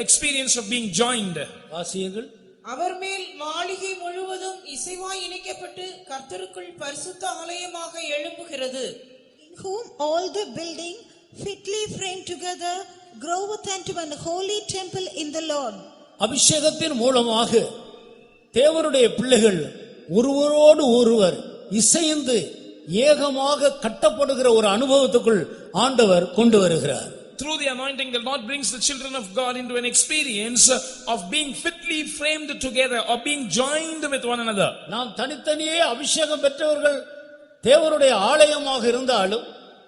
experience of being joined. வாசியுங்கள். அவர் மேல் மாளிகை முழுவதும் இசைவாய் இணைக்கப்பட்டு கர்த்தருக்குள் பரிசுத்த ஆலயமாக எழும்புகிறது. In whom all the building fitly framed together groweth unto an holy temple in the Lord. அபிஷேகத்தின் மூலமாக தேவனுடைய பிள்ளைகள் ஒருவரோடு ஒருவர் இசைந்து ஏகமாக கட்டப்படுகிற ஒரு அனுபவத்துக்குள் ஆண்டவர் கொண்டு வருகிறார். Through the anointing, the Lord brings the children of God into an experience of being fitly framed together or being joined with one another. நாம் தனித்தனியே அபிஷேகம் பெற்றவர்கள் தேவனுடைய ஆலயமாக இருந்தாலும்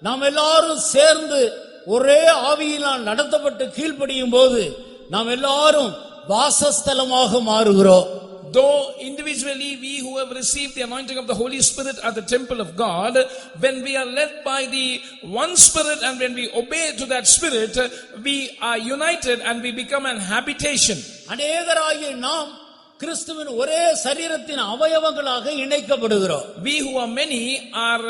நாம் எல்லாரும் சேர்ந்து ஒரே ஆவியினால் நடத்தப்பட்டு கீழ்ப்படியும் போது நாம் எல்லாரும் வாசஸ்தலமாக மாறுகிறோம். Though individually we who have received the anointing of the Holy Spirit are the temple of God, when we are led by the one Spirit and when we obey to that Spirit, we are united and we become an habitation. அநேகராகிய நாம் கிறிஸ்துவின் ஒரே சரீரத்தின் அவயவங்களாக இணைக்கப்படுகிறோம். We who are many are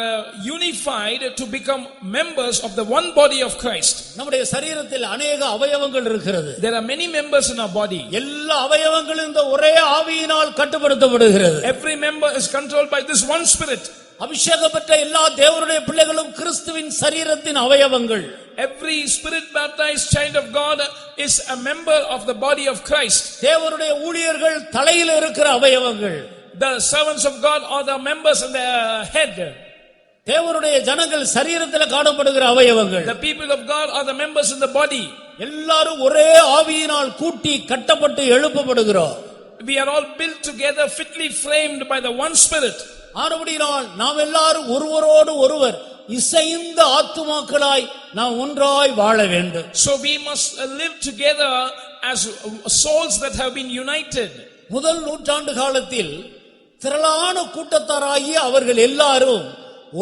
unified to become members of the one body of Christ. நம்முடைய சரீரத்தில் அநேக அவயவங்கள் இருக்கிறது. There are many members in our body. எல்லா அவயவங்களும் இந்த ஒரே ஆவியினால் கட்டுப்படுத்தப்படுகிறது. Every member is controlled by this one Spirit. அபிஷேகம் பெற்ற எல்லா தேவனுடைய பிள்ளைகளும் கிறிஸ்துவின் சரீரத்தின் அவயவங்கள். Every spirit baptized child of God is a member of the body of Christ. தேவனுடைய ஊழியர்கள் தலையில் இருக்கிற அவயவங்கள். The servants of God are the members in the head. தேவனுடைய ஜனங்கள் சரீரத்தில் காணப்படுகிற அவயவங்கள். The people of God are the members in the body. எல்லாரும் ஒரே ஆவியினால் கூட்டி கட்டப்பட்டு எழுப்பப்படுகிறோம். We are all built together, fitly framed by the one Spirit. ஆனபடியால் நாம் எல்லாரும் ஒருவரோடு ஒருவர் இசைந்த ஆத்துமாக்களாய் நாம் ஒன்றாய் வாழ வேண்டும். So we must live together as souls that have been united. முதல் நூற்றாண்டு காலத்தில் திரளான கூட்டத்தாராகிய அவர்கள் எல்லாரும்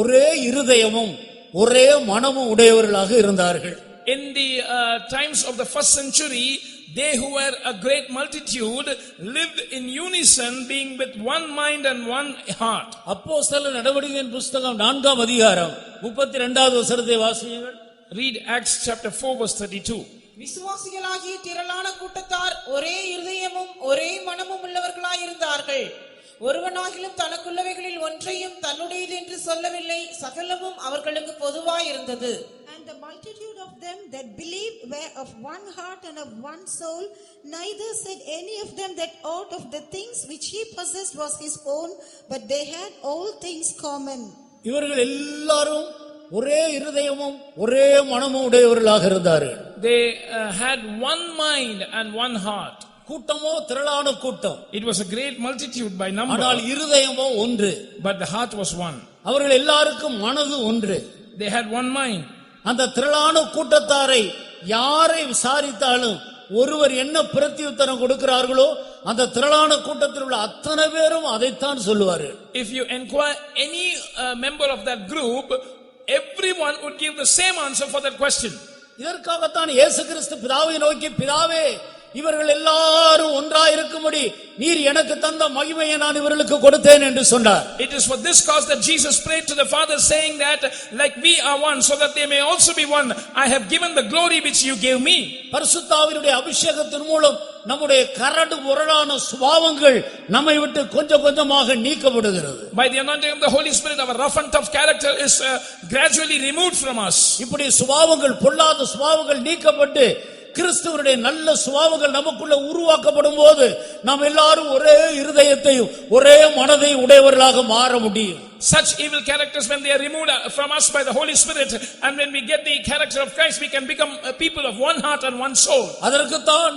ஒரே இருதயமும் ஒரே மனமும் உடையவர்களாக இருந்தார்கள். In the times of the first century, they who were a great multitude lived in unison, being with one mind and one heart. அப்போஸ்தலர் நடவடிக்கையின் புத்தகம் 4ஆம் அதிகாரம் 32வது வசனத்தை வாசியுங்கள். Read Acts chapter 4 verse 32. விசுவாசிகளாகிய திரளான கூட்டத்தார் ஒரே இருதயமும் ஒரே மனமும் உள்ளவர்களாய் இருந்தார்கள். ஒருவனாகிலும் தனக்குள்ளவைகளில் ஒன்றையும் தன்னுடையது என்று சொல்லவில்லை, சகலமும் அவர்களுக்கு பொதுவாய் இருந்தது. And the multitude of them that believed were of one heart and of one soul. Neither said any of them that aught of the things which he possessed was his own, but they had all things common. இவர்கள் எல்லாரும் ஒரே இருதயமும் ஒரே மனமும் உடையவர்களாக இருந்தார்கள். They had one mind and one heart. கூட்டமோ திரளான கூட்டம். It was a great multitude by number. ஆனால் இருதயமோ ஒன்று. But the heart was one. அவர்கள் எல்லாருக்கும் மனது ஒன்று. They had one mind. அந்த திரளான கூட்டத்தாரை யாரை விசாரித்தாலும் ஒருவர் என்ன பிரதியுத்தரம் கொடுக்கிறார்களோ அந்த திரளான கூட்டத்தில் உள்ள அத்தனை பேரும் அதைத்தான் சொல்லுவார்கள். If you inquire any member of that group, everyone would give the same answer for that question. இதற்காகத்தான் இயேசு கிறிஸ்து பிதாவை நோக்கி, பிதாவே இவர்கள் எல்லாரும் ஒன்றாய் இருக்கும்படி நீர் எனக்கு தந்த மகிமையை நான் இவர்களுக்கு கொடுத்தேன் என்று சொன்னார். It is for this cause that Jesus prayed to the Father saying that like we are one so that they may also be one, I have given the glory which you gave me. பரிசுத்த ஆவியினுடைய அபிஷேகத்தின் மூலம் நம்முடைய கரடு முரடான சுபாவங்கள் நம்மை விட்டு கொஞ்சம் கொஞ்சமாக நீக்கப்படுகிறது. By the anointing of the Holy Spirit, our rough and tough character is gradually removed from us. இப்படி சுபாவங்கள், பொல்லாத சுபாவங்கள் நீக்கப்பட்டு கிறிஸ்துவனுடைய நல்ல சுபாவங்கள் நமக்குள்ள உருவாக்கப்படும் போது நாம் எல்லாரும் ஒரே இருதயத்தையும் ஒரே மனதையும் உடையவர்களாக மாற முடியும். Such evil characters, when they are removed from us by the Holy Spirit, and when we get the character of Christ, we can become a people of one heart and one soul. அதற்குத்தான்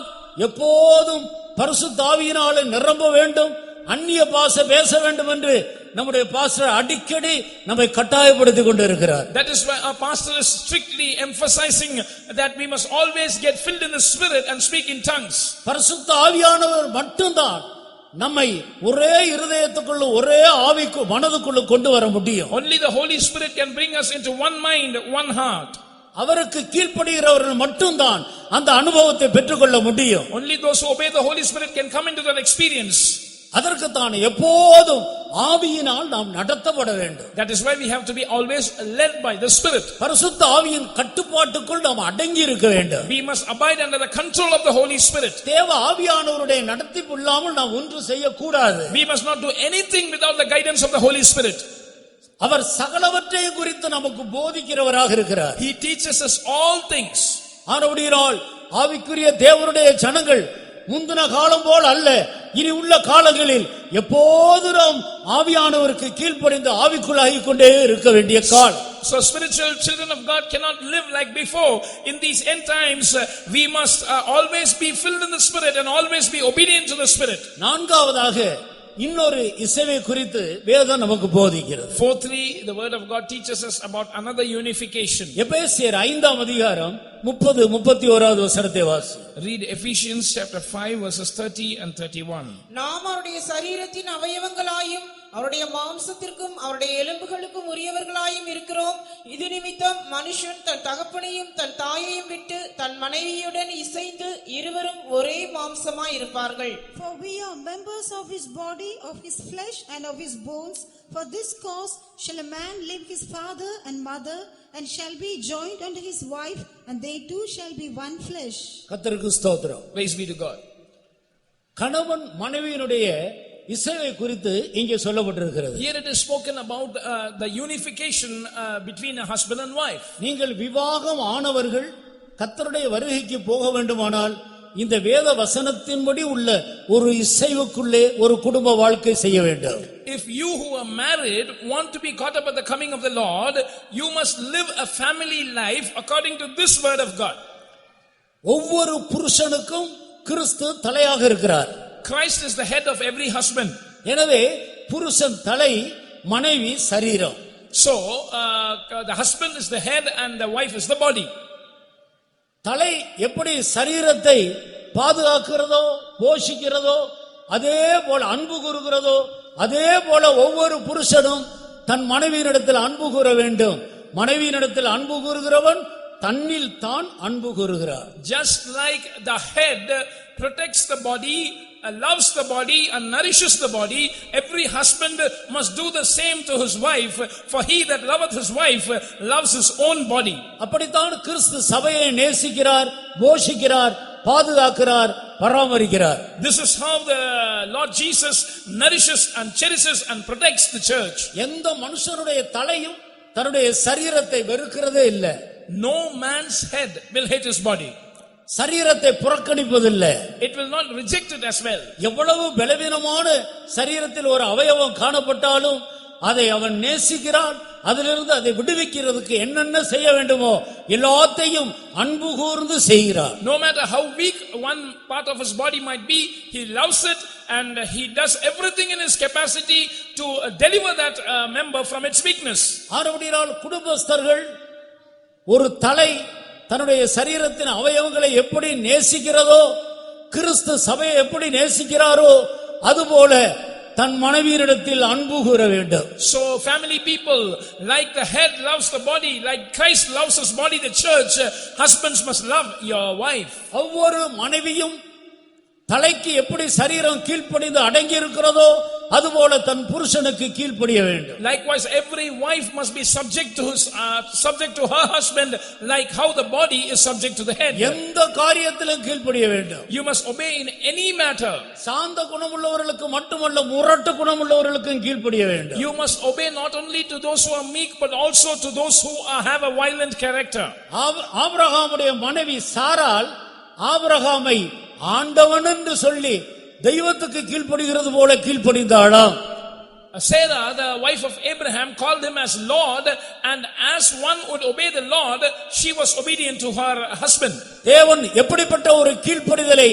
எப்போதும் பரிசுத்த ஆவியினாலே நிரம்ப வேண்டும், அந்நிய பாஷை பேச வேண்டும் என்று நம்முடைய பாஸ்டர் அடிக்கடி நம்மை கட்டாயப்படுத்தி கொண்டிருக்கிறார். That is why our pastor is strictly emphasizing that we must always get filled in the Spirit and speak in tongues. பரிசுத்த ஆவியானவர் மட்டும்தான் நம்மை ஒரே இருதயத்துக்குள்ள ஒரே ஆவிக்கு மனதுக்குள்ள கொண்டு வர முடியும். Only the Holy Spirit can bring us into one mind, one heart. அவருக்கு கீழ்ப்படுகிறவர்கள் மட்டும்தான் அந்த அனுபவத்தை பெற்றுக்கொள்ள முடியும். Only those who obey the Holy Spirit can come into that experience. அதற்குத்தான் எப்போதும் ஆவியினால் நாம் நடத்தப்பட வேண்டும். That is why we have to be always led by the Spirit. பரிசுத்த ஆவியின் கட்டுப்பாட்டுக்குள் நாம் அடங்கி இருக்க வேண்டும். We must abide under the control of the Holy Spirit. தேவ ஆவியானவருடைய நடத்திப்பு இல்லாமல் நாம் ஒன்று செய்யக்கூடாது. We must not do anything without the guidance of the Holy Spirit. அவர் சகலவற்றையும் குறித்து நமக்கு போதிக்கிறவராக இருக்கிறார். He teaches us all things. ஆனபடியால் ஆவிக்குரிய தேவனுடைய ஜனங்கள் முந்தின காலம் போல் அல்ல, இனி உள்ள காலங்களில் எப்போது நாம் ஆவியானவருக்கு கீழ்ப்படிந்து ஆவிக்குள்ளாகிக் கொண்டே இருக்க வேண்டிய காலம். So spiritual children of God cannot live like before. In these end times, we must always be filled in the Spirit and always be obedient to the Spirit. நான்காவதாக இன்னொரு இசைவை குறித்து வேதம் நமக்கு போதிக்கிறது. Fourthly, the word of God teaches us about another unification. எபேசியர் 5ஆம் அதிகாரம் 30-31 வசனத்தை வாசி. Read Ephesians chapter 5 verses 30 and 31. நாம் அவருடைய சரீரத்தின் அவயவங்களாயும் அவருடைய மாம்சத்திற்கும் அவருடைய எலும்புகளுக்கும் உரியவர்களாயும் இருக்கிறோம். இது நிமித்தம் மனுஷன் தன் தகப்பனையும் தன் தாயையும் விட்டு தன் மனைவியுடன் இசைந்து இருவரும் ஒரே மாம்சமாய் இருப்பார்கள். For we are members of his body, of his flesh and of his bones. For this cause shall a man leave his father and mother, and shall be joined unto his wife, and they two shall be one flesh. கர்த்தருக்கு ஸ்தோத்திரம். Praise be to God. கணவன் மனைவியினுடைய இசைவை குறித்து இங்கே சொல்லப்பட்டிருக்கிறது. Here it is spoken about the unification between a husband and wife. நீங்கள் விவாகம் ஆனவர்கள் கர்த்தருடைய வருகைக்கு போக வேண்டுமானால் இந்த வேத வசனத்தின்படி உள்ள ஒரு இசைவுக்குள்ளே ஒரு குடும்ப வாழ்க்கை செய்ய வேண்டும். If you who are married want to be caught up at the coming of the Lord, you must live a family life according to this word of God. ஒவ்வொரு புருஷனுக்கும் கிறிஸ்து தலையாக இருக்கிறார். Christ is the head of every husband. எனவே புருஷன் தலை, மனைவி சரீரம். So the husband is the head and the wife is the body. தலை எப்படி சரீரத்தை பாதுகாக்கிறதோ போஷிக்கிறதோ அதே போல அன்பு கூறுகிறதோ அதே போல ஒவ்வொரு புருஷனும் தன் மனைவியினிடத்தில் அன்பு கூற வேண்டும். மனைவியினிடத்தில் அன்பு கூறுகிறவன் தன்னில் தான் அன்பு கூறுகிறார். Just like the head protects the body, loves the body and nourishes the body, every husband must do the same to his wife, for he that loveth his wife loves his own body. அப்படித்தான் கிறிஸ்து சபையை நேசிக்கிறார், போஷிக்கிறார், பாதுகாக்கிறார், பராமரிக்கிறார். This is how the Lord Jesus nourishes and cherishes and protects the church. எந்த மனுஷனுடைய தலையும் தன்னுடைய சரீரத்தை வெறுக்கிறதே இல்லை. No man's head will hate his body. சரீரத்தை புறக்கணிப்பதில்லை. It will not reject it as well. எவ்வளவு பலவீனமான சரீரத்தில் ஒரு அவயவம் காணப்பட்டாலும் அதை அவன் நேசிக்கிறான். அதிலிருந்து அதை விடுவிக்கிறதுக்கு என்னென்ன செய்ய வேண்டுமோ எல்லாத்தையும் அன்பு கூர்ந்து செய்கிறான். No matter how weak one part of his body might be, he loves it and he does everything in his capacity to deliver that member from its weakness. ஆனபடியால் குடும்பஸ்தர்கள் ஒரு தலை தன்னுடைய சரீரத்தின் அவயவங்களை எப்படி நேசிக்கிறதோ, கிறிஸ்து சபையை எப்படி நேசிக்கிறாரோ அதுபோல தன் மனைவியினிடத்தில் அன்பு கூற வேண்டும். So family people, like the head loves the body, like Christ loves his body, the church, husbands must love your wife. ஒவ்வொரு மனைவியும் தலைக்கு எப்படி சரீரம் கீழ்ப்படிந்து அடங்கி இருக்கிறதோ அதுபோல தன் புருஷனுக்கு கீழ்ப்படிய வேண்டும். Likewise, every wife must be subject to her husband, like how the body is subject to the head. எந்த காரியத்திலும் கீழ்ப்படிய வேண்டும். You must obey in any matter. சாந்த குணமுள்ளவர்களுக்கு மட்டுமல்ல, முரட்டு குணமுள்ளவர்களுக்கும் கீழ்ப்படிய வேண்டும். You must obey not only to those who are meek, but also to those who have a violent character. ஆபிரகாமுடைய மனைவி சாராள் ஆபிரகாமை ஆண்டவன் என்று சொல்லி தெய்வத்துக்கு கீழ்ப்படிகிறது போல கீழ்ப்படிந்தாளாம். Sarah, the wife of Abraham, called him as Lord, and as one would obey the Lord, she was obedient to her husband. தேவன் எப்படிப்பட்ட ஒரு கீழ்ப்படிதலை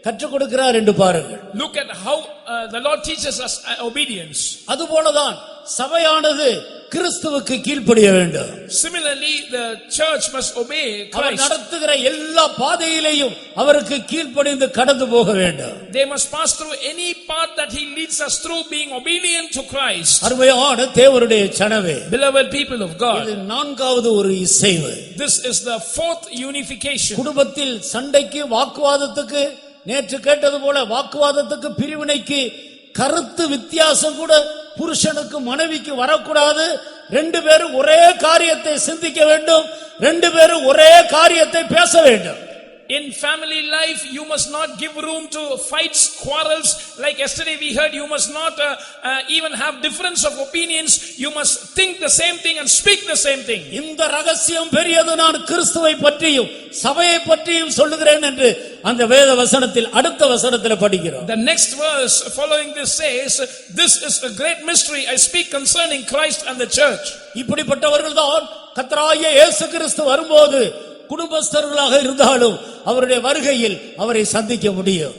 கற்றுக் கொடுக்கிறார் என்று பாருங்கள். Look at how the Lord teaches us obedience. அதுபோலதான் சபையானது கிறிஸ்துவுக்கு கீழ்ப்படிய வேண்டும். Similarly, the church must obey our Christ. நடத்துகிற எல்லா பாதையிலேயும் அவருக்கு கீழ்ப்படிந்து கடந்து போக வேண்டும். They must pass through any path that he leads us through, being obedient to Christ. அருமையான தேவனுடைய ஜனமே, Beloved people of God, இது நான்காவது ஒரு இசைவு. this is the fourth unification. குடும்பத்தில் சண்டைக்கு, வாக்குவாதத்துக்கு, நேற்று கேட்டது போல வாக்குவாதத்துக்கு, பிரிவினைக்கு, கருத்து வித்தியாசம் கூட புருஷனுக்கு மனைவிக்கு வரக்கூடாது. ரெண்டு பேரும் ஒரே காரியத்தை சிந்திக்க வேண்டும். ரெண்டு பேரும் ஒரே காரியத்தை பேச வேண்டும். In family life, you must not give room to fights, quarrels. Like yesterday we heard, you must not even have difference of opinions. You must think the same thing and speak the same thing. இந்த ரகசியம் பெரியது. நான் கிறிஸ்துவை பற்றியும் சபையை பற்றியும் சொல்லுகிறேன் என்று அந்த வேத வசனத்தில் அடுத்த வசனத்தில் படிக்கிறோம். The next verse following this says, this is a great mystery I speak concerning Christ and the church. இப்படிப்பட்டவர்கள் தான் கர்த்தராகிய இயேசு கிறிஸ்து வரும்போது குடும்பஸ்தர்களாக இருந்தாலும் அவருடைய வருகையில் அவரை சந்திக்க முடியும்.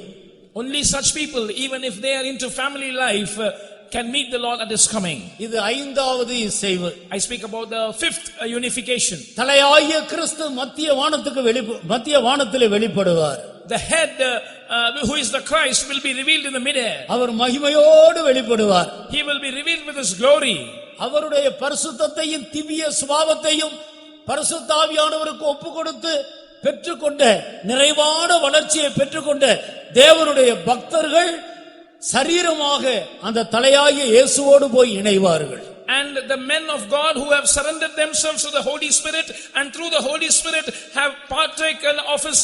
Only such people, even if they are into family life, can meet the Lord at His coming. இது ஐந்தாவது இசைவு. I speak about the fifth unification. தலையாகிய கிறிஸ்து மத்திய வானத்திலே வெளிப்படுவார். The head, who is the Christ, will be revealed in the midair. அவர் மகிமையோடு வெளிப்படுவார். He will be revealed with His glory. அவருடைய பரிசுத்தத்தையும் திவ்ய சுபாவத்தையும் பரிசுத்த ஆவியானவருக்கு ஒப்புக்கொடுத்து பெற்றுக்கொண்ட நிறைவான வளர்ச்சியை பெற்றுக்கொண்ட தேவனுடைய பக்தர்கள் சரீரமாக அந்த தலையாகிய இயேசுவோடு போய் இணைவார்கள். And the men of God who have surrendered themselves to the Holy Spirit and through the Holy Spirit have partaken of His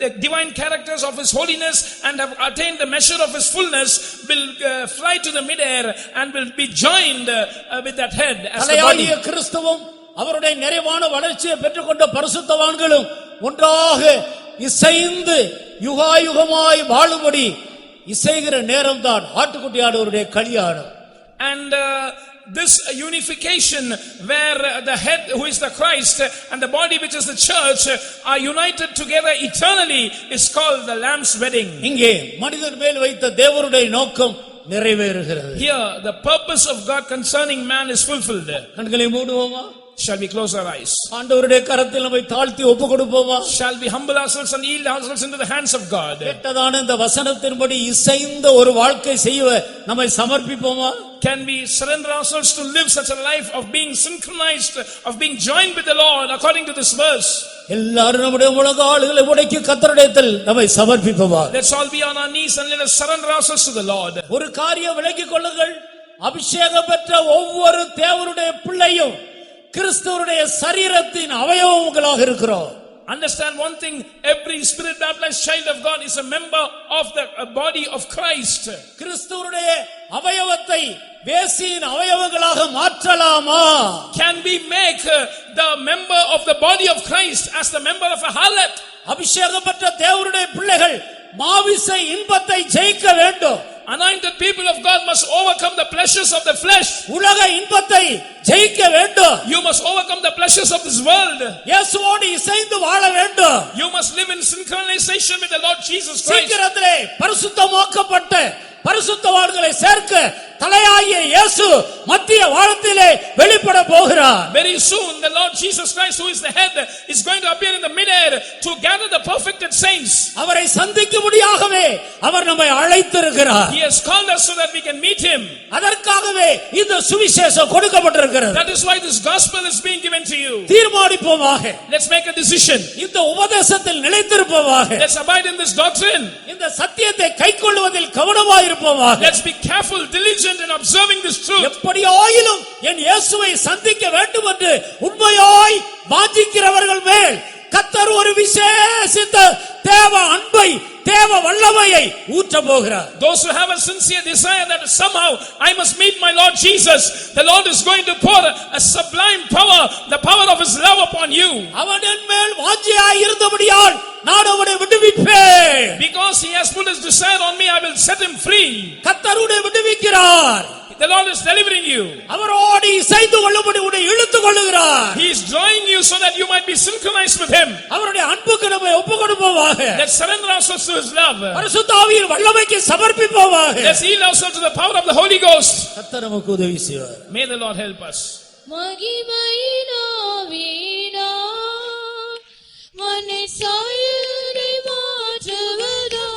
the divine characters of His holiness and have attained the measure of His fullness will fly to the midair and will be joined with that head as the body. தலையாகிய கிறிஸ்துவும் அவருடைய நிறைவான வளர்ச்சியை பெற்றுக்கொண்ட பரிசுத்தவான்களும் ஒன்றாக இசைந்து யுகாயுகமாய் வாழும்படி இசைகிற நேரம்தான் ஆட்டுக்குட்டியானவருடைய கல்யாணம். And this unification where the head who is the Christ and the body which is the church are united together eternally is called the Lamb's wedding. இங்கே மனிதன் மேல் வைத்த தேவனுடைய நோக்கம் நிறைவேறுகிறது. Here the purpose of God concerning man is fulfilled. கண்களை மூடுவோமா? Shall we close our eyes? ஆண்டவருடைய கரத்தில் நம்மை தாழ்த்தி ஒப்புக்கொடுப்போமா? Shall we humble ourselves and yield ourselves into the hands of God? கேட்டதான இந்த வசனத்தின்படி இசைந்த ஒரு வாழ்க்கை செய்ய நம்மை சமர்ப்பிப்போமா? Can we surrender ourselves to live such a life of being synchronized, of being joined with the Lord according to this verse? எல்லாரும் நம்முடைய முழங்கால்களை உடைக்கி கர்த்தரிடத்தில் நம்மை சமர்ப்பிப்போமா? Let's all be on our knees and let us surrender ourselves to the Lord. ஒரு காரியம் விளங்கிக் கொள்ளுங்கள், அபிஷேகம் பெற்ற ஒவ்வொரு தேவனுடைய பிள்ளையும் கிறிஸ்துவுடைய சரீரத்தின் அவயவங்களாக இருக்கிறோம். Understand one thing, every spirit baptized child of God is a member of the body of Christ. கிறிஸ்துவுடைய அவயவத்தை வேசியின் அவயவங்களாக மாற்றலாமா? Can we make the member of the body of Christ as the member of a harlot? அபிஷேகம் பெற்ற தேவனுடைய பிள்ளைகள் மாமிச இன்பத்தை ஜெயிக்க வேண்டும். Anointed people of God must overcome the pleasures of the flesh. உலக இன்பத்தை ஜெயிக்க வேண்டும். You must overcome the pleasures of this world. இயேசுவோடு இசைந்து வாழ வேண்டும். You must live in synchronization with the Lord Jesus Christ. சீக்கிரத்திலே பரிசுத்தமாக்கப்பட்ட பரிசுத்தவான்களை சேர்க்க தலையாகிய இயேசு மத்திய வானத்திலே வெளிப்பட போகிறார். Very soon the Lord Jesus Christ, who is the head, is going to appear in the midair to gather the perfected saints. அவரை சந்திக்கும்படியாகவே அவர் நம்மை அழைத்திருக்கிறார். He has called us so that we can meet Him. அதற்காகவே இந்த சுவிசேஷம் கொடுக்கப்பட்டிருக்கிறது. That is why this gospel is being given to you. தீர்மானிப்போமாக. Let's make a decision. இந்த உபதேசத்தில் நிலைத்திருப்போமாக. Let's abide in this doctrine. இந்த சத்தியத்தை கைக்கொள்வதில் கவனமாயிருப்போமாக. Let's be careful, diligent in observing this truth. எப்படியாயிலும் என் இயேசுவை சந்திக்க வேண்டும் என்று உண்மையாய் வாஞ்சிக்கிறவர்கள் மேல் கர்த்தர் ஒரு விசேஷித்த தேவ அன்பை தேவ வல்லமையை ஊற்ற போகிறார். Those who have a sincere desire that somehow I must meet my Lord Jesus, the Lord is going to pour a sublime power, the power of His love upon you. அவன் என் மேல் வாஞ்சியாய் இருந்தபடியால் நான் அவனை விடுவிப்பேன். Because he has put his desire on me, I will set him free. கர்த்தர் உன்னை விடுவிக்கிறார். The Lord is delivering you. அவரோடு இசைந்து கொள்ளும்படி உன்னை இழுத்துக் கொள்ளுகிறார். He is drawing you so that you might be synchronized with Him. அவருடைய அன்புக்கு நம்மை ஒப்புக்கொடுப்போமாக. Let's surrender ourselves to His love. பரிசுத்த ஆவியின் வல்லமைக்கு சமர்ப்பிப்போமாக. Let's yield ourselves to the power of the Holy Ghost. கர்த்தர் நமக்கு உதவி செய்வார். May the Lord help us. மகிமையினாவினா Mannai சாயலை மாற்றுவதா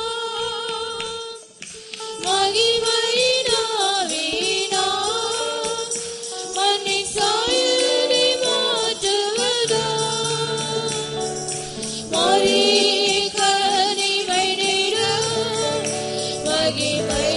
மகிமையினாவினா மன்னை சாயலை மாற்றுவதா மரிக்கனிமை நிற மகிமை